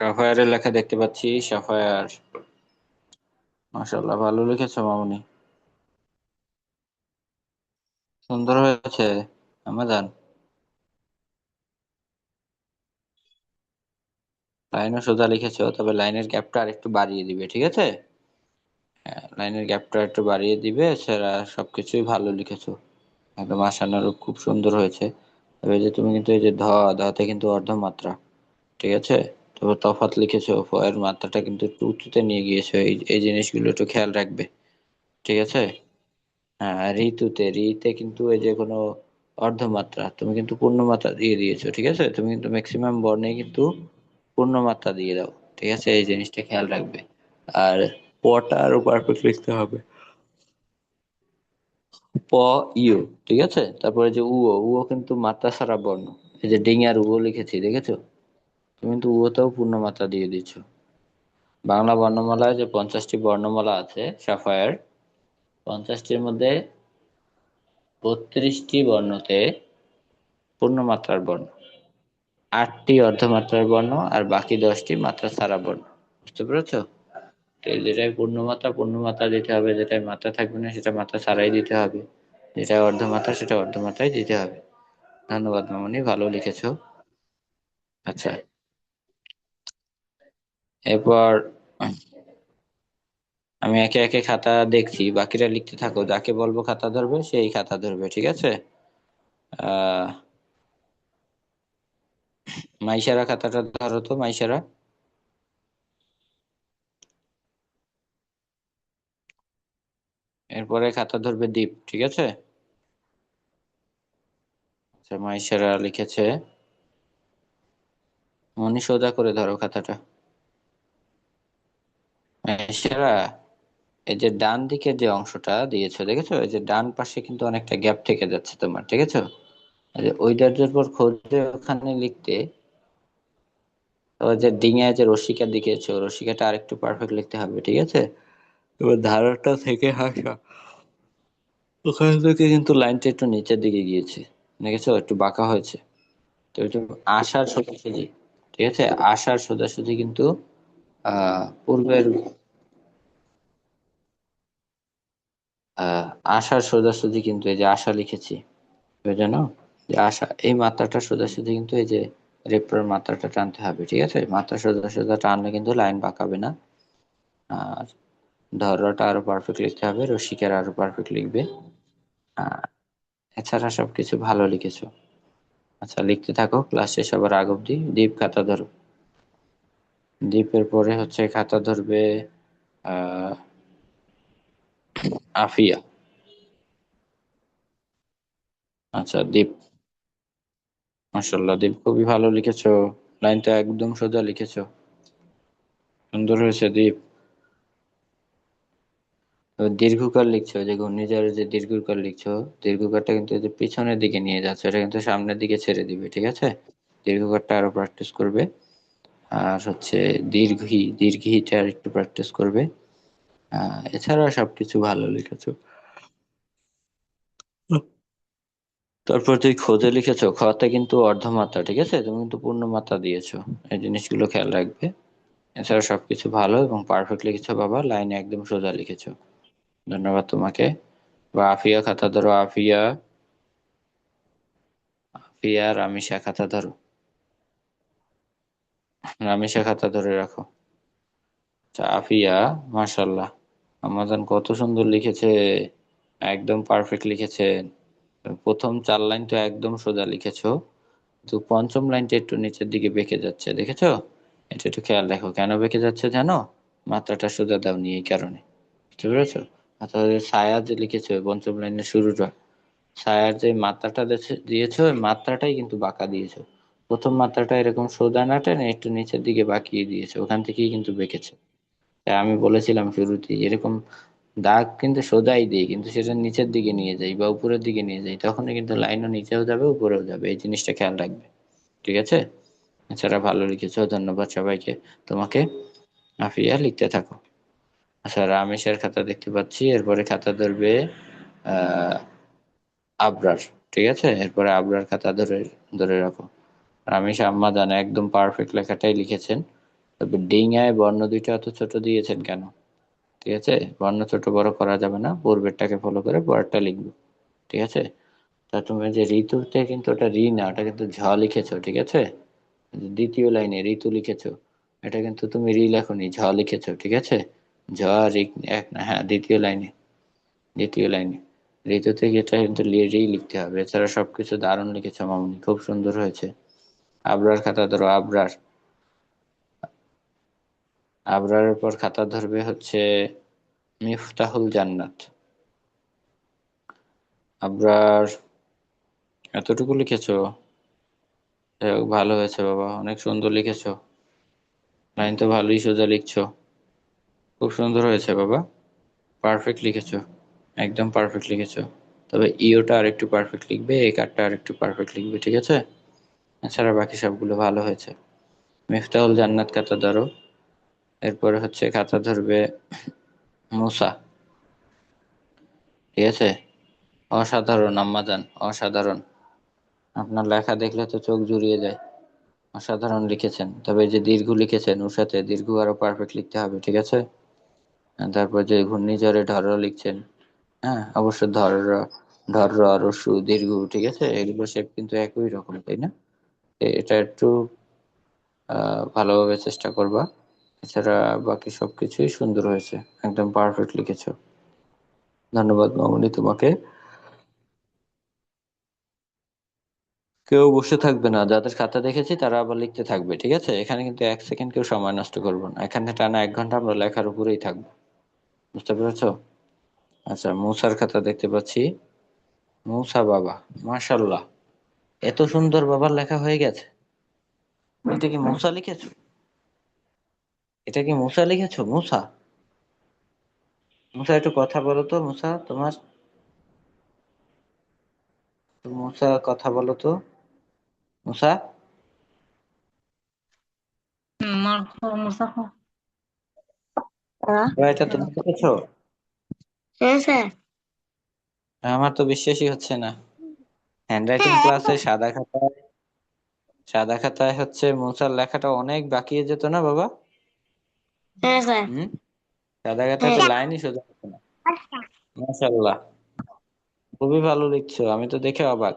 সাফায়ারের লেখা দেখতে পাচ্ছি, সাফায়ার। মাশাআল্লাহ, ভালো লিখেছো মামুনি, সুন্দর হয়েছে আমাজান। লাইনও সোজা লিখেছো, তবে লাইনের গ্যাপটা আর একটু বাড়িয়ে দিবে, ঠিক আছে? হ্যাঁ, লাইনের গ্যাপটা একটু বাড়িয়ে দিবে, সেটা সবকিছুই ভালো লিখেছো, একদম আশানুরূপ, খুব সুন্দর হয়েছে। তবে এই যে তুমি কিন্তু এই যে ধতে কিন্তু অর্ধমাত্রা, ঠিক আছে? তবে তফাৎ লিখেছো, এর মাত্রাটা কিন্তু একটু উঁচুতে নিয়ে গিয়েছো, এই জিনিসগুলো একটু খেয়াল রাখবে, ঠিক আছে? হ্যাঁ, ঋতুতে রিতে কিন্তু এই যে কোনো অর্ধমাত্রা, তুমি কিন্তু পূর্ণমাত্রা দিয়ে দিয়েছো, ঠিক আছে? তুমি কিন্তু ম্যাক্সিমাম বর্ণে কিন্তু পূর্ণমাত্রা দিয়ে দাও, ঠিক আছে? এই জিনিসটা খেয়াল রাখবে। আর পটা আরো পারফেক্ট লিখতে হবে। প, ইউ, ঠিক আছে? তারপরে যে উও কিন্তু মাত্রা ছাড়া বর্ণ। এই যে ডিঙার উও লিখেছি, দেখেছো? তুমি কিন্তু উওতেও পূর্ণমাত্রা দিয়ে দিচ্ছ। বাংলা বর্ণমালায় যে 50টি বর্ণমালা আছে সাফায়ার, 50টির মধ্যে 32টি বর্ণতে পূর্ণমাত্রার বর্ণ, 8টি অর্ধমাত্রার বর্ণ, আর বাকি 10টি মাত্রা ছাড়া বর্ণ। বুঝতে পেরেছো? তো যেটাই পূর্ণমাত্রা পূর্ণমাত্রা দিতে হবে, যেটাই মাত্রা থাকবে না সেটা মাত্রা ছাড়াই দিতে হবে, যেটা অর্ধমাত্রা সেটা অর্ধমাত্রাই দিতে হবে। ধন্যবাদ মামনি, ভালো লিখেছো। আচ্ছা, এরপর আমি একে একে খাতা দেখছি, বাকিরা লিখতে থাকো, যাকে বলবো খাতা ধরবে সেই খাতা ধরবে, ঠিক আছে? আহ মাইশারা, খাতাটা ধরো তো মাইশারা। এরপরে খাতা ধরবে দীপ, ঠিক আছে? আচ্ছা, মাইশারা লিখেছে। মনি, সোজা করে ধরো খাতাটা। মাইশারা, এই যে ডান দিকের যে অংশটা দিয়েছো, দেখেছো? এই যে ডান পাশে কিন্তু অনেকটা গ্যাপ থেকে যাচ্ছে তোমার, ঠিক আছে? এই যে ওই দার্যের পর খোঁজে ওখানে লিখতে, ওই যে ডিঙায় যে রসিকা দিকেছো, রসিকাটা আরেকটু পারফেক্ট লিখতে হবে, ঠিক আছে? এবার ধারাটা থেকে হাসা, ওখান থেকে কিন্তু লাইনটা একটু নিচের দিকে গিয়েছে, দেখেছো? একটু বাঁকা হয়েছে। তো একটু আশার সোজাসুজি, ঠিক আছে? আশার সোজাসুজি কিন্তু পূর্বের আহ আশার সোজাসুজি কিন্তু এই যে আশা লিখেছি, জানো? যে আশা, এই মাত্রাটা সোজাসুজি কিন্তু এই যে রেপ্রোর মাত্রাটা টানতে হবে, ঠিক আছে? মাত্রা সোজা সোজা টানলে কিন্তু লাইন বাঁকাবে না। আর ধরাটা আরো পারফেক্ট লিখতে হবে, রসিকের আরো পারফেক্ট লিখবে। আহ এছাড়া সবকিছু ভালো লিখেছো। আচ্ছা, লিখতে থাকো, ক্লাস শেষ হবার আগ অব্দি। দীপ, খাতা ধরো। দীপের পরে হচ্ছে খাতা ধরবে আহ আফিয়া। আচ্ছা দীপ, মাশাআল্লাহ দীপ, খুবই ভালো লিখেছো, লাইনটা একদম সোজা লিখেছো, সুন্দর হয়েছে দীপ। তো দীর্ঘকাল লিখছো, যে ঘূর্ণিঝড়ের যে দীর্ঘকাল লিখছো, দীর্ঘকারটা কিন্তু এই যে পিছনের দিকে নিয়ে যাচ্ছে, এটা কিন্তু সামনের দিকে ছেড়ে দিবে, ঠিক আছে? দীর্ঘকারটা আরো প্র্যাকটিস করবে। আর হচ্ছে দীর্ঘিটা আর একটু প্র্যাকটিস করবে। এছাড়া সবকিছু ভালো লিখেছো। তারপর তুই খোঁজে লিখেছো, খতে কিন্তু অর্ধমাত্রা, ঠিক আছে? তুমি কিন্তু পূর্ণ মাত্রা দিয়েছো, এই জিনিসগুলো খেয়াল রাখবে। এছাড়া সবকিছু ভালো এবং পারফেক্ট লিখেছো বাবা, লাইনে একদম সোজা লিখেছো। ধন্যবাদ তোমাকে। বা আফিয়া, খাতা ধরো আফিয়া। আফিয়া, রামিসা, খাতা ধরো। রামিসা, খাতা ধরে রাখো। আচ্ছা, আফিয়া, মাশাল্লাহ, আমাজন কত সুন্দর লিখেছে, একদম পারফেক্ট লিখেছেন। প্রথম 4 লাইন তো একদম সোজা লিখেছো, তো পঞ্চম লাইনটা একটু নিচের দিকে বেঁকে যাচ্ছে, দেখেছো? এটা একটু খেয়াল রাখো, কেন বেঁকে যাচ্ছে জানো? মাত্রাটা সোজা দাও নি, এই কারণে। বুঝতে পেরেছো? তাহলে ছায়া যে লিখেছো পঞ্চম লাইনের শুরুটা, ছায়ার যে মাত্রাটা দিয়েছো, ওই মাত্রাটাই কিন্তু বাঁকা দিয়েছো। প্রথম মাত্রাটা এরকম সোজা না টেনে একটু নিচের দিকে বাঁকিয়ে দিয়েছো, ওখান থেকেই কিন্তু বেঁকেছে। তাই আমি বলেছিলাম শুরুতেই, এরকম দাগ কিন্তু সোজাই দিই, কিন্তু সেটা নিচের দিকে নিয়ে যাই বা উপরের দিকে নিয়ে যাই, তখনই কিন্তু লাইনও নিচেও যাবে উপরেও যাবে, এই জিনিসটা খেয়াল রাখবে, ঠিক আছে? এছাড়া ভালো লিখেছো, ধন্যবাদ সবাইকে, তোমাকে। আফিয়া, লিখতে থাকো। আচ্ছা, রামেশের খাতা দেখতে পাচ্ছি, এরপরে খাতা ধরবে আহ আবরার, ঠিক আছে? এরপরে আবরার খাতা ধরে ধরে রাখো। রামেশ আম্মা জানে একদম পারফেক্ট লেখাটাই লিখেছেন। তবে ডিঙায় বর্ণ দুইটা অত ছোট দিয়েছেন কেন? ঠিক আছে, বর্ণ ছোট বড় করা যাবে না, পূর্বেরটাকে ফলো করে পরেরটা লিখবো। ঠিক আছে, তা তুমি যে ঋতুতে কিন্তু ওটা রি না, ওটা কিন্তু ঝ লিখেছো, ঠিক আছে? দ্বিতীয় লাইনে ঋতু লিখেছো, এটা কিন্তু তুমি রি লেখনি, ঝ লিখেছো, ঠিক আছে? ঝ আর রি এক না, হ্যাঁ দ্বিতীয় লাইনে, দ্বিতীয় লাইনে ঋতুতে এটা কিন্তু রি লিখতে হবে। এছাড়া সবকিছু দারুণ লিখেছো মামুনি, খুব সুন্দর হয়েছে। আবরার খাতা ধরো, আবরার। আবরারের পর খাতা ধরবে হচ্ছে মিফতাহুল জান্নাত। আবরার এতটুকু লিখেছো? যাই হোক, ভালো হয়েছে বাবা, অনেক সুন্দর লিখেছো। লাইন তো ভালোই সোজা লিখছো, খুব সুন্দর হয়েছে বাবা, পারফেক্ট লিখেছো, একদম পারফেক্ট লিখেছো। তবে ইওটা আর একটু পারফেক্ট লিখবে, এই কারটা আর একটু পারফেক্ট লিখবে, ঠিক আছে? এছাড়া বাকি সবগুলো ভালো হয়েছে। মিফতাহুল জান্নাত খাতা ধরো। এরপরে হচ্ছে খাতা ধরবে মুসা। ঠিক আছে, অসাধারণ আম্মাজান, অসাধারণ। আপনার লেখা দেখলে তো চোখ জুড়িয়ে যায়, অসাধারণ লিখেছেন। তবে এই যে দীর্ঘ লিখেছেন ওর সাথে দীর্ঘ আরো পারফেক্ট লিখতে হবে, ঠিক আছে? আর তারপর যে ঘূর্ণিঝড়ে ঢর লিখছেন, হ্যাঁ অবশ্য ধর, ঢর, রস্যু, দীর্ঘ, ঠিক আছে, এগুলো শেপ কিন্তু একই রকম, তাই না? এটা একটু ভালোভাবে চেষ্টা করবা। এছাড়া বাকি সবকিছুই সুন্দর হয়েছে, একদম পারফেক্ট লিখেছো। ধন্যবাদ মামুনি তোমাকে। কেউ বসে থাকবে না, যাদের খাতা দেখেছি তারা আবার লিখতে থাকবে, ঠিক আছে? এখানে কিন্তু এক সেকেন্ড কেউ সময় নষ্ট করবো না, এখানে টানা 1 ঘন্টা আমরা লেখার উপরেই থাকবো। বুঝতে পেরেছো? আচ্ছা, মূসার খাতা দেখতে পাচ্ছি। মূসা বাবা, মাশাল্লাহ, এত সুন্দর বাবার লেখা হয়ে গেছে। এটা কি মূসা লিখেছো? এটা কি মূসা লিখেছো? মূসা, মূসা একটু কথা বলো তো, মূসা তোমার, মূসা কথা বলো তো, মূসা। এটা তুমি লিখেছো? হ্যাঁ স্যার। আমার তো বিশ্বাসই হচ্ছে না। হ্যান্ডরাইটিং হ্যাঁ ক্লাসে সাদা খাতায়, সাদা খাতায় হচ্ছে মূসার লেখাটা অনেক বাকিয়ে যেত না বাবা? হ্যাঁ স্যার। হুম, সাদা খাতায় তো হ্যাঁ। লাইনই সোজা হতো না। মাশাআল্লাহ, খুবই ভালো লিখছো, আমি তো দেখে অবাক।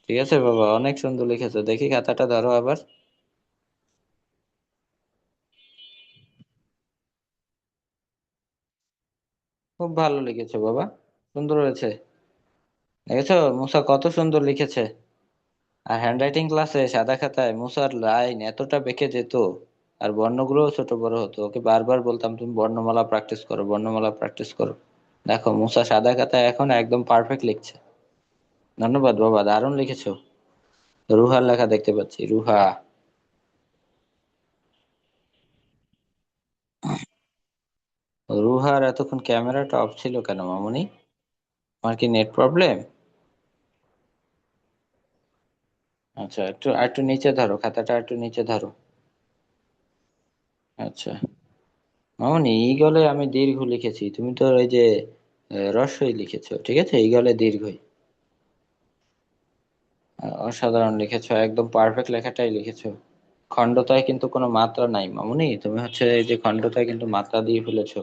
ঠিক আছে বাবা, অনেক সুন্দর লিখেছো, দেখি খাতাটা ধরো আবার। খুব ভালো লিখেছো বাবা, সুন্দর হয়েছে। দেখেছো মুসা কত সুন্দর লিখেছে? আর হ্যান্ডরাইটিং ক্লাসে সাদা খাতায় মুসার লাইন এতটা বেঁকে যেত, আর বর্ণগুলোও ছোট বড় হতো। ওকে বারবার বলতাম তুমি বর্ণমালা প্র্যাকটিস করো, বর্ণমালা প্র্যাকটিস করো। দেখো মুসা সাদা খাতায় এখন একদম পারফেক্ট লিখছে। ধন্যবাদ বাবা, দারুণ লিখেছো। রুহার লেখা দেখতে পাচ্ছি, রুহা। রুহার এতক্ষণ ক্যামেরাটা অফ ছিল কেন মামুনি? আমার কি নেট প্রবলেম? আচ্ছা, একটু একটু নিচে ধরো, খাতাটা একটু নিচে ধরো। আচ্ছা মামুনি, ঈগলে আমি দীর্ঘ লিখেছি, তুমি তো ওই যে রস্বই লিখেছো, ঠিক আছে, ঈগলে দীর্ঘই। অসাধারণ লিখেছো, একদম পারফেক্ট লেখাটাই লিখেছো। খণ্ডতায় কিন্তু কোনো মাত্রা নাই মামুনি, তুমি হচ্ছে এই যে খণ্ডতায় কিন্তু মাত্রা দিয়ে ফেলেছো।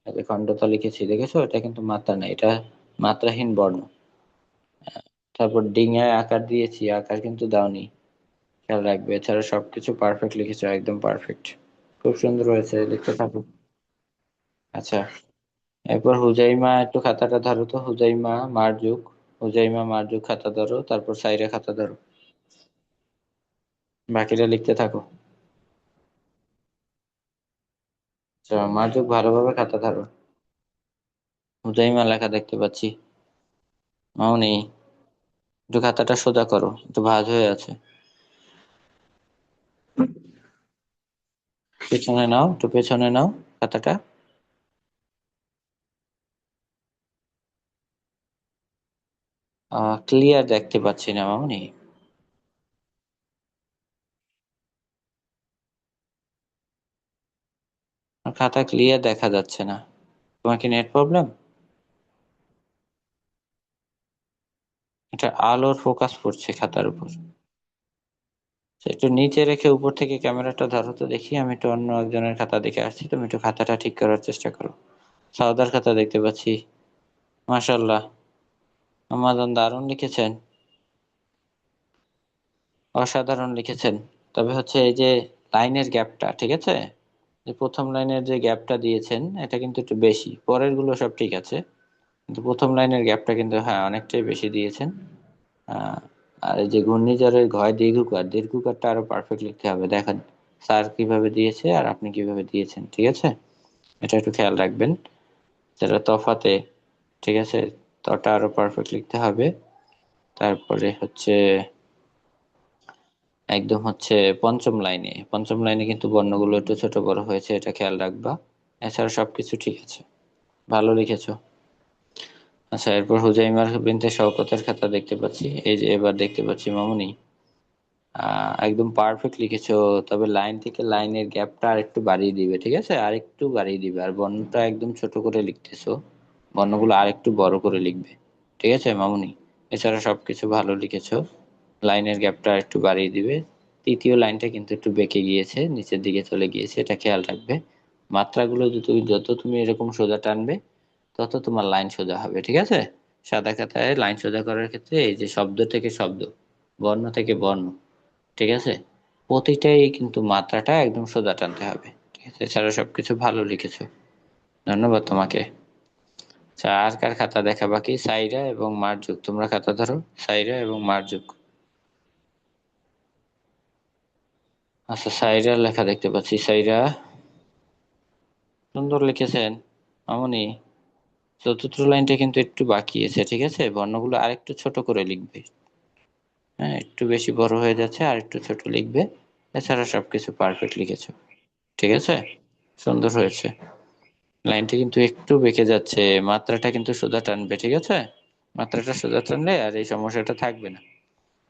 এই যে খণ্ডতা লিখেছি দেখেছো, এটা কিন্তু মাত্রা নাই, এটা মাত্রাহীন বর্ণ। তারপর ডিঙায় আকার দিয়েছি, আকার কিন্তু দাওনি, খেয়াল রাখবে। এছাড়া সবকিছু পারফেক্ট লিখেছো, একদম পারফেক্ট, খুব সুন্দর হয়েছে, লিখতে থাকো। আচ্ছা, এরপর হুজাইমা, একটু খাতাটা ধরো তো, হুজাইমা মারজুক, হুজাইমা মারজুক খাতা ধরো, তারপর সাইরা খাতা ধরো, বাকিটা লিখতে থাকো। আচ্ছা মারজুক ভালোভাবে খাতা ধরো। হুজাইমা লেখা দেখতে পাচ্ছি। মামুনি, একটু খাতাটা সোজা করো, একটু ভাঁজ হয়ে আছে। পেছনে নাও, একটু পেছনে নাও খাতাটা। ক্লিয়ার দেখতে পাচ্ছি না মামুনি, আমার খাতা ক্লিয়ার দেখা যাচ্ছে না। তোমার কি নেট প্রবলেম? এটা আলোর ফোকাস পড়ছে খাতার উপর। একটু নিচে রেখে উপর থেকে ক্যামেরাটা ধরো তো দেখি, আমি একটু অন্য একজনের খাতা দেখে আসছি, তুমি একটু খাতাটা ঠিক করার চেষ্টা করো। সাউদার খাতা দেখতে পাচ্ছি। মাশাল্লাহ, আমাজন দারুণ লিখেছেন, অসাধারণ লিখেছেন। তবে হচ্ছে এই যে লাইনের গ্যাপটা, ঠিক আছে, যে প্রথম লাইনের যে গ্যাপটা দিয়েছেন এটা কিন্তু একটু বেশি, পরের গুলো সব ঠিক আছে, কিন্তু প্রথম লাইনের গ্যাপটা কিন্তু হ্যাঁ অনেকটাই বেশি দিয়েছেন। আহ, আর এই যে ঘূর্ণিঝড়ের ঘয় দীর্ঘকার, দীর্ঘকারটা আরো পারফেক্ট লিখতে হবে, দেখেন স্যার কিভাবে দিয়েছে আর আপনি কিভাবে দিয়েছেন, ঠিক আছে, এটা একটু খেয়াল রাখবেন। যেটা তফাতে, ঠিক আছে, তটা আরো পারফেক্ট লিখতে হবে। তারপরে হচ্ছে একদম হচ্ছে পঞ্চম লাইনে কিন্তু বর্ণগুলো একটু ছোট বড় হয়েছে, এটা খেয়াল রাখবা। এছাড়া সবকিছু ঠিক আছে, ভালো লিখেছো। আচ্ছা, এরপর হুজাইমার বিনতে শওকতের খাতা দেখতে পাচ্ছি, এই যে এবার দেখতে পাচ্ছি মামুনি, একদম পারফেক্ট লিখেছো। তবে লাইন থেকে লাইনের গ্যাপটা আর একটু বাড়িয়ে দিবে, ঠিক আছে, আর একটু বাড়িয়ে দিবে। আর বর্ণটা একদম ছোট করে লিখতেছো, বর্ণগুলো আর একটু বড় করে লিখবে, ঠিক আছে মামুনি। এছাড়া সবকিছু ভালো লিখেছো, লাইনের গ্যাপটা আর একটু বাড়িয়ে দিবে। তৃতীয় লাইনটা কিন্তু একটু বেঁকে গিয়েছে, নিচের দিকে চলে গিয়েছে, এটা খেয়াল রাখবে। মাত্রাগুলো যত তুমি এরকম সোজা টানবে তত তোমার লাইন সোজা হবে, ঠিক আছে। সাদা খাতায় লাইন সোজা করার ক্ষেত্রে এই যে শব্দ থেকে শব্দ, বর্ণ থেকে বর্ণ, ঠিক আছে, প্রতিটাই কিন্তু মাত্রাটা একদম সোজা টানতে হবে, ঠিক আছে। এছাড়া সবকিছু ভালো লিখেছো, ধন্যবাদ তোমাকে। আচ্ছা, আর কার খাতা দেখা বাকি? সাইরা এবং মার্জুক, তোমরা খাতা ধরো, সাইরা এবং মার্জুক। আচ্ছা, সাইরার লেখা দেখতে পাচ্ছি, সাইরা সুন্দর লিখেছেন মামুনি। চতুর্থ লাইনটা কিন্তু একটু বাকি আছে, ঠিক আছে, বর্ণগুলো আরেকটু ছোট করে লিখবে। হ্যাঁ, একটু বেশি বড় হয়ে যাচ্ছে, আর একটু ছোট লিখবে। এছাড়া সবকিছু পারফেক্ট লিখেছো, ঠিক আছে, সুন্দর হয়েছে। লাইনটা কিন্তু একটু বেঁকে যাচ্ছে, মাত্রাটা কিন্তু সোজা টানবে, ঠিক আছে, মাত্রাটা সোজা টানলে আর এই সমস্যাটা থাকবে না।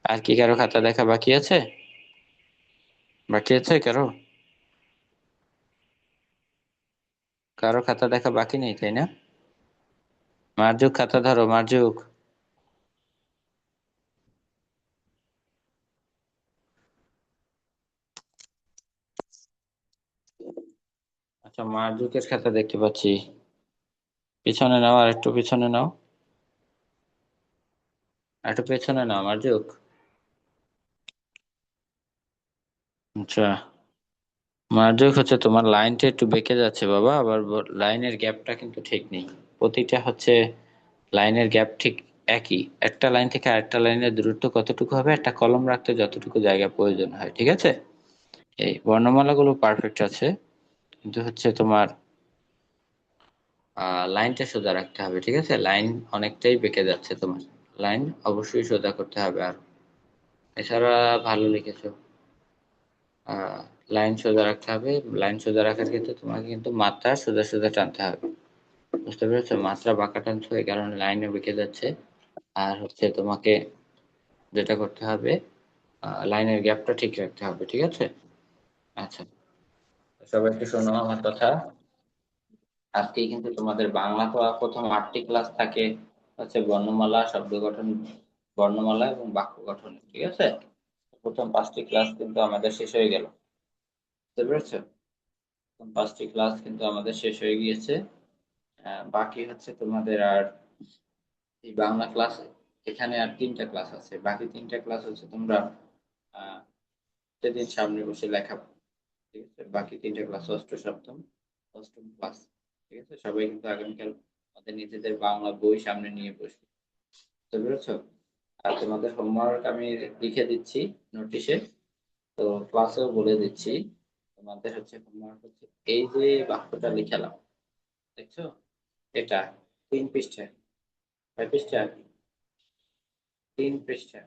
আর কি কারো খাতা দেখা বাকি আছে? বাকি আছে কারো? কারো খাতা দেখা বাকি নেই, তাই না? মার্জুক খাতা ধরো, মার্জুক। আচ্ছা, মার্জুকের খাতা দেখতে পাচ্ছি, পিছনে নাও, আর একটু পিছনে নাও, আর একটু পেছনে নাও মার্জুক। আচ্ছা, মার্জুক হচ্ছে তোমার লাইনটা একটু বেঁকে যাচ্ছে বাবা, আবার লাইনের গ্যাপটা কিন্তু ঠিক নেই। প্রতিটা হচ্ছে লাইনের গ্যাপ ঠিক একই, একটা লাইন থেকে আরেকটা লাইনের দূরত্ব কতটুকু হবে, একটা কলম রাখতে যতটুকু জায়গা প্রয়োজন হয়, ঠিক আছে। এই বর্ণমালাগুলো পারফেক্ট আছে, কিন্তু হচ্ছে তোমার লাইনটা সোজা রাখতে হবে, ঠিক আছে, লাইন অনেকটাই বেঁকে যাচ্ছে তোমার, লাইন অবশ্যই সোজা করতে হবে। আর এছাড়া ভালো লিখেছো। আহ লাইন সোজা রাখতে হবে, লাইন সোজা রাখার ক্ষেত্রে তোমাকে কিন্তু মাত্রা সোজা সোজা টানতে হবে, বুঝতে পেরেছো, মাত্রা বাঁকা টানছো এই কারণে লাইনে বেঁকে যাচ্ছে। আর হচ্ছে তোমাকে যেটা করতে হবে, লাইনের গ্যাপটা ঠিক রাখতে হবে, ঠিক আছে। আচ্ছা, সবাইকে শোনো আমার কথা। আজকে কিন্তু তোমাদের বাংলা প্রথম 8টি ক্লাস থাকে হচ্ছে বর্ণমালা, শব্দ গঠন, বর্ণমালা এবং বাক্য গঠন, ঠিক আছে। প্রথম 5টি ক্লাস কিন্তু আমাদের শেষ হয়ে গেল, বুঝতে পেরেছো, প্রথম 5টি ক্লাস কিন্তু আমাদের শেষ হয়ে গিয়েছে। বাকি হচ্ছে তোমাদের আর এই বাংলা ক্লাস, এখানে আর 3টা ক্লাস আছে, বাকি 3টা ক্লাস হচ্ছে তোমরা আহ সেদিন সামনে বসে লেখাবো, ঠিক আছে। বাকি 3টা ক্লাস ষষ্ঠ সপ্তম, অষ্টম ক্লাস, ঠিক আছে। সবাই কিন্তু আগামীকাল আমাদের নিজেদের বাংলা বই সামনে নিয়ে বসবে, বুঝতে পেরেছো। আর তোমাদের হোমওয়ার্ক আমি লিখে দিচ্ছি নোটিশে, তো ক্লাসেও বলে দিচ্ছি। তোমাদের হচ্ছে হোমওয়ার্ক হচ্ছে এই যে বাক্যটা লিখালাম, দেখছো, এটা 3 পৃষ্ঠা, 6 পৃষ্ঠা, 3 পৃষ্ঠা,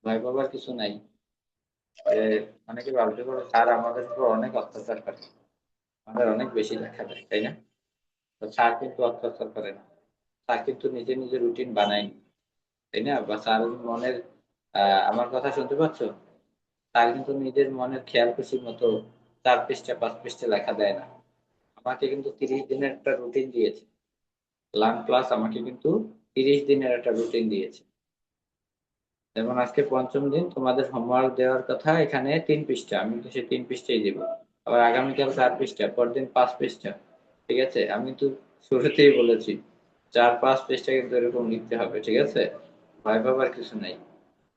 ভয় পাবার কিছু নাই। এ, অনেকে ভাবতে পারে স্যার আমাদের উপর অনেক অত্যাচার করে, আমাদের অনেক বেশি লেখা দেয়, তাই না? তো স্যার কিন্তু অত্যাচার করে না, স্যার কিন্তু নিজে নিজে রুটিন বানায়নি, তাই না? বা স্যার মনের, আমার কথা শুনতে পাচ্ছ, স্যার কিন্তু নিজের মনের খেয়াল খুশির মতো 4 পৃষ্ঠা 5 পৃষ্ঠা লেখা দেয় না। আমাকে কিন্তু 30 দিনের একটা রুটিন দিয়েছে, লার্ন প্লাস আমাকে কিন্তু 30 দিনের একটা রুটিন দিয়েছে, যেমন আজকে পঞ্চম দিন, তোমাদের হোমওয়ার্ক দেওয়ার কথা এখানে 3 পৃষ্ঠা, আমি তো সেই 3 পৃষ্ঠাই দিব। আবার আগামীকাল 4 পৃষ্ঠা, পরদিন 5 পৃষ্ঠা। ঠিক আছে, আমি তো শুরুতেই বলেছি 4-5 পৃষ্ঠা কিন্তু এরকম লিখতে হবে। ঠিক আছে, ভয় পাবার কিছু নাই।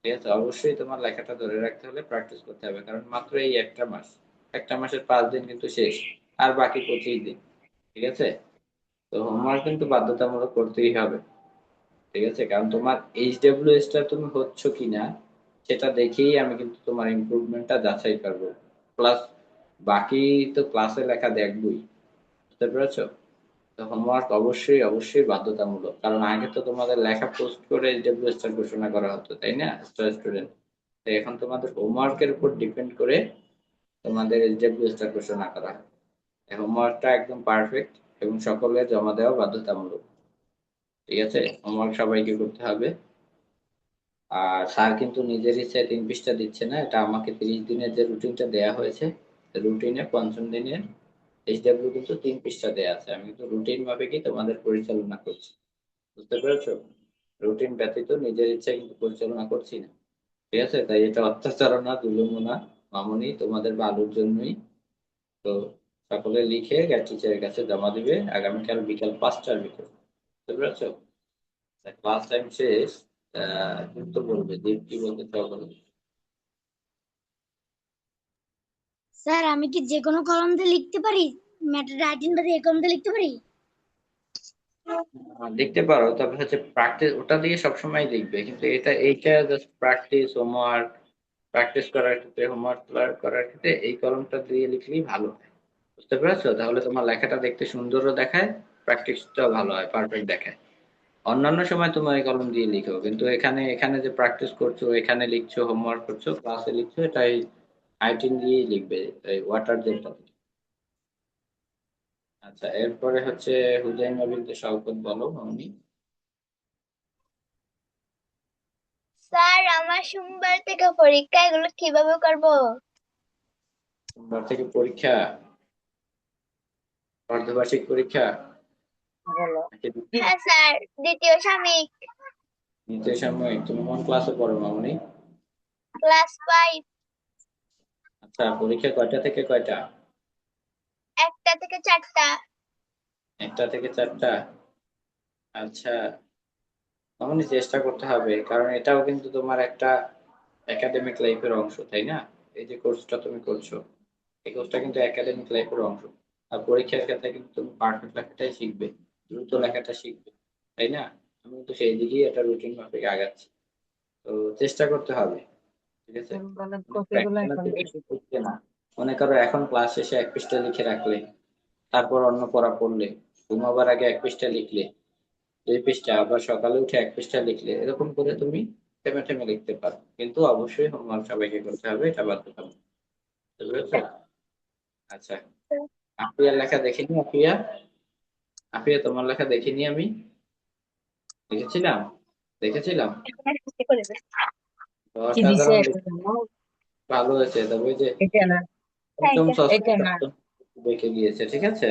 ঠিক আছে, অবশ্যই তোমার লেখাটা ধরে রাখতে হলে প্র্যাকটিস করতে হবে, কারণ মাত্র এই একটা মাস, একটা মাসের 5 দিন কিন্তু শেষ, আর বাকি 25 দিন। ঠিক আছে, তো হোমওয়ার্ক কিন্তু বাধ্যতামূলক করতেই হবে। ঠিক আছে, কারণ তোমার এইচডব্লিউএস টা তুমি হচ্ছ কিনা সেটা দেখেই আমি কিন্তু তোমার ইমপ্রুভমেন্টটা যাচাই করবো। প্লাস বাকি তো ক্লাসে লেখা দেখবই। বুঝতে পেরেছো? তো হোমওয়ার্ক অবশ্যই অবশ্যই বাধ্যতামূলক, কারণ আগে তো তোমাদের লেখা পোস্ট করে এইচডব্লিউএস টা ঘোষণা করা হতো, তাই না স্টুডেন্ট? তো এখন তোমাদের হোমওয়ার্কের উপর ডিপেন্ড করে তোমাদের এইচডব্লিউএস টা ঘোষণা করা হয়। হোমওয়ার্কটা একদম পারফেক্ট এবং সকলে জমা দেওয়া বাধ্যতামূলক। ঠিক আছে, হোমওয়ার্ক সবাইকে করতে হবে। আর স্যার কিন্তু নিজের ইচ্ছায় 3 পৃষ্ঠা দিচ্ছে না, এটা আমাকে 30 দিনের যে রুটিনটা দেয়া হয়েছে, রুটিনে পঞ্চম দিনের এইচডব্লিউ কিন্তু 3 পৃষ্ঠা দেয়া আছে। আমি কিন্তু রুটিন মাফিকই তোমাদের পরিচালনা করছি। বুঝতে পেরেছো? রুটিন ব্যতীত নিজের ইচ্ছায় কিন্তু পরিচালনা করছি না। ঠিক আছে, তাই এটা অত্যাচার না, জুলুম না, মামুনি তোমাদের ভালোর জন্যই। তো সকলে লিখে টিচারের কাছে জমা দিবে আগামীকাল বিকাল 5টার ভিতরে। বুঝতে পেরেছো? ক্লাস টাইম শেষ। তুমি তো বলবে দীপ কি বলতে চাও বলো। স্যার আমি কি যে কোনো কলম দিয়ে লিখতে পারি? ম্যাটার রাইটিংটা দিয়ে কলম দিয়ে লিখতে পারি? দেখতে পারো, তবে হচ্ছে প্র্যাকটিস ওটা দিয়ে সবসময় লিখবে, কিন্তু এইটা জাস্ট প্র্যাকটিস হোমওয়ার্ক, প্র্যাকটিস করার ক্ষেত্রে, হোমওয়ার্ক করার ক্ষেত্রে এই কলমটা দিয়ে লিখলেই ভালো হয়। বুঝতে পেরেছো? তাহলে তোমার লেখাটা দেখতে সুন্দরও দেখায়, প্র্যাকটিসটাও ভালো হয়, পারফেক্ট দেখায়। অন্যান্য সময় তোমার এই কলম দিয়ে লিখো, কিন্তু এখানে এখানে যে প্র্যাকটিস করছো, এখানে লিখছো, হোমওয়ার্ক করছো, ক্লাসে লিখছো, এটাই আইটিন দিয়েই লিখবে, এই ওয়াটার জেলটা দিয়ে। আচ্ছা, এরপরে হচ্ছে হুজাইন বিনতে শওকত, বলো মামনি। স্যার আমার সোমবার থেকে পরীক্ষা, এগুলো কিভাবে করবো? সোমবার থেকে পরীক্ষা? অর্ধবার্ষিক পরীক্ষা নাকি হ্যাঁ স্যার, দ্বিতীয় সাময়িক। নির্দেশ সাময়িক? তুমি কোন ক্লাসে পড়ো মামনি? ক্লাস 5। আচ্ছা, পরীক্ষা কয়টা থেকে কয়টা? 1টা থেকে 4টা। 1টা থেকে 4টা? আচ্ছা, মামনি চেষ্টা করতে হবে, কারণ এটাও কিন্তু তোমার একটা একাডেমিক লাইফের অংশ, তাই না? এই যে কোর্সটা তুমি করছো, এই কোর্সটা কিন্তু একাডেমিক লাইফের অংশ। আর পরীক্ষার ক্ষেত্রে কিন্তু তুমি পারফেক্ট লেখাটাই শিখবে, দ্রুত লেখাটা শিখবে, তাই না? আমি তো সেই দিকেই একটা রুটিন মাফিক আগাচ্ছি। তো চেষ্টা করতে হবে। ঠিক আছে, একটানা বেশি করতে না। মনে করো এখন ক্লাস শেষে 1 পৃষ্ঠা লিখে রাখলে, তারপর অন্য পড়া পড়লে, ঘুমাবার আগে 1 পৃষ্ঠা লিখলে, 2 পৃষ্ঠা, আবার সকালে উঠে 1 পৃষ্ঠা লিখলে, এরকম করে তুমি থেমে থেমে লিখতে পারো, কিন্তু অবশ্যই হোমওয়ার্ক সবাইকে করতে হবে, এটা বাধ্যতামূলক। বুঝতে পেরেছো? আচ্ছা, আফিয়ার লেখা দেখিনি? আফিয়া, আফিয়া তোমার লেখা দেখিনি আমি? দেখেছিলাম, দেখেছিলাম। তো কি দিছে অসাধারণ একটা জানো? ভালো হয়েছে, তবে ওই যে এটা না, পঞ্চম ষষ্ঠ এটা না। সপ্তম দেখে গিয়েছে। ঠিক আছে,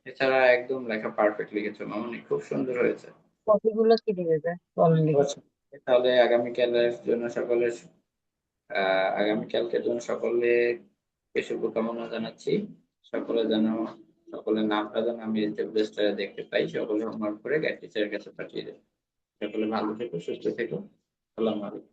এছাড়া একদম লেখা পারফেক্ট লিখেছো মামনি, খুব সুন্দর হয়েছে। কপিগুলো কি দিবে কলম লিখে? তাহলে আগামীকালের জন্য সকলের আগামীকালকের জন্য সকলকে শুভকামনা জানাচ্ছি। সকলে যেন, সকলের নামটা যেন আমি রেজিস্টারে দেখতে পাই, সকলে হোমওয়ার্ক করে গাইড টিচারের কাছে পাঠিয়ে দেয়। সকলে ভালো থেকো, সুস্থ থেকো। সালাম আলাইকুম।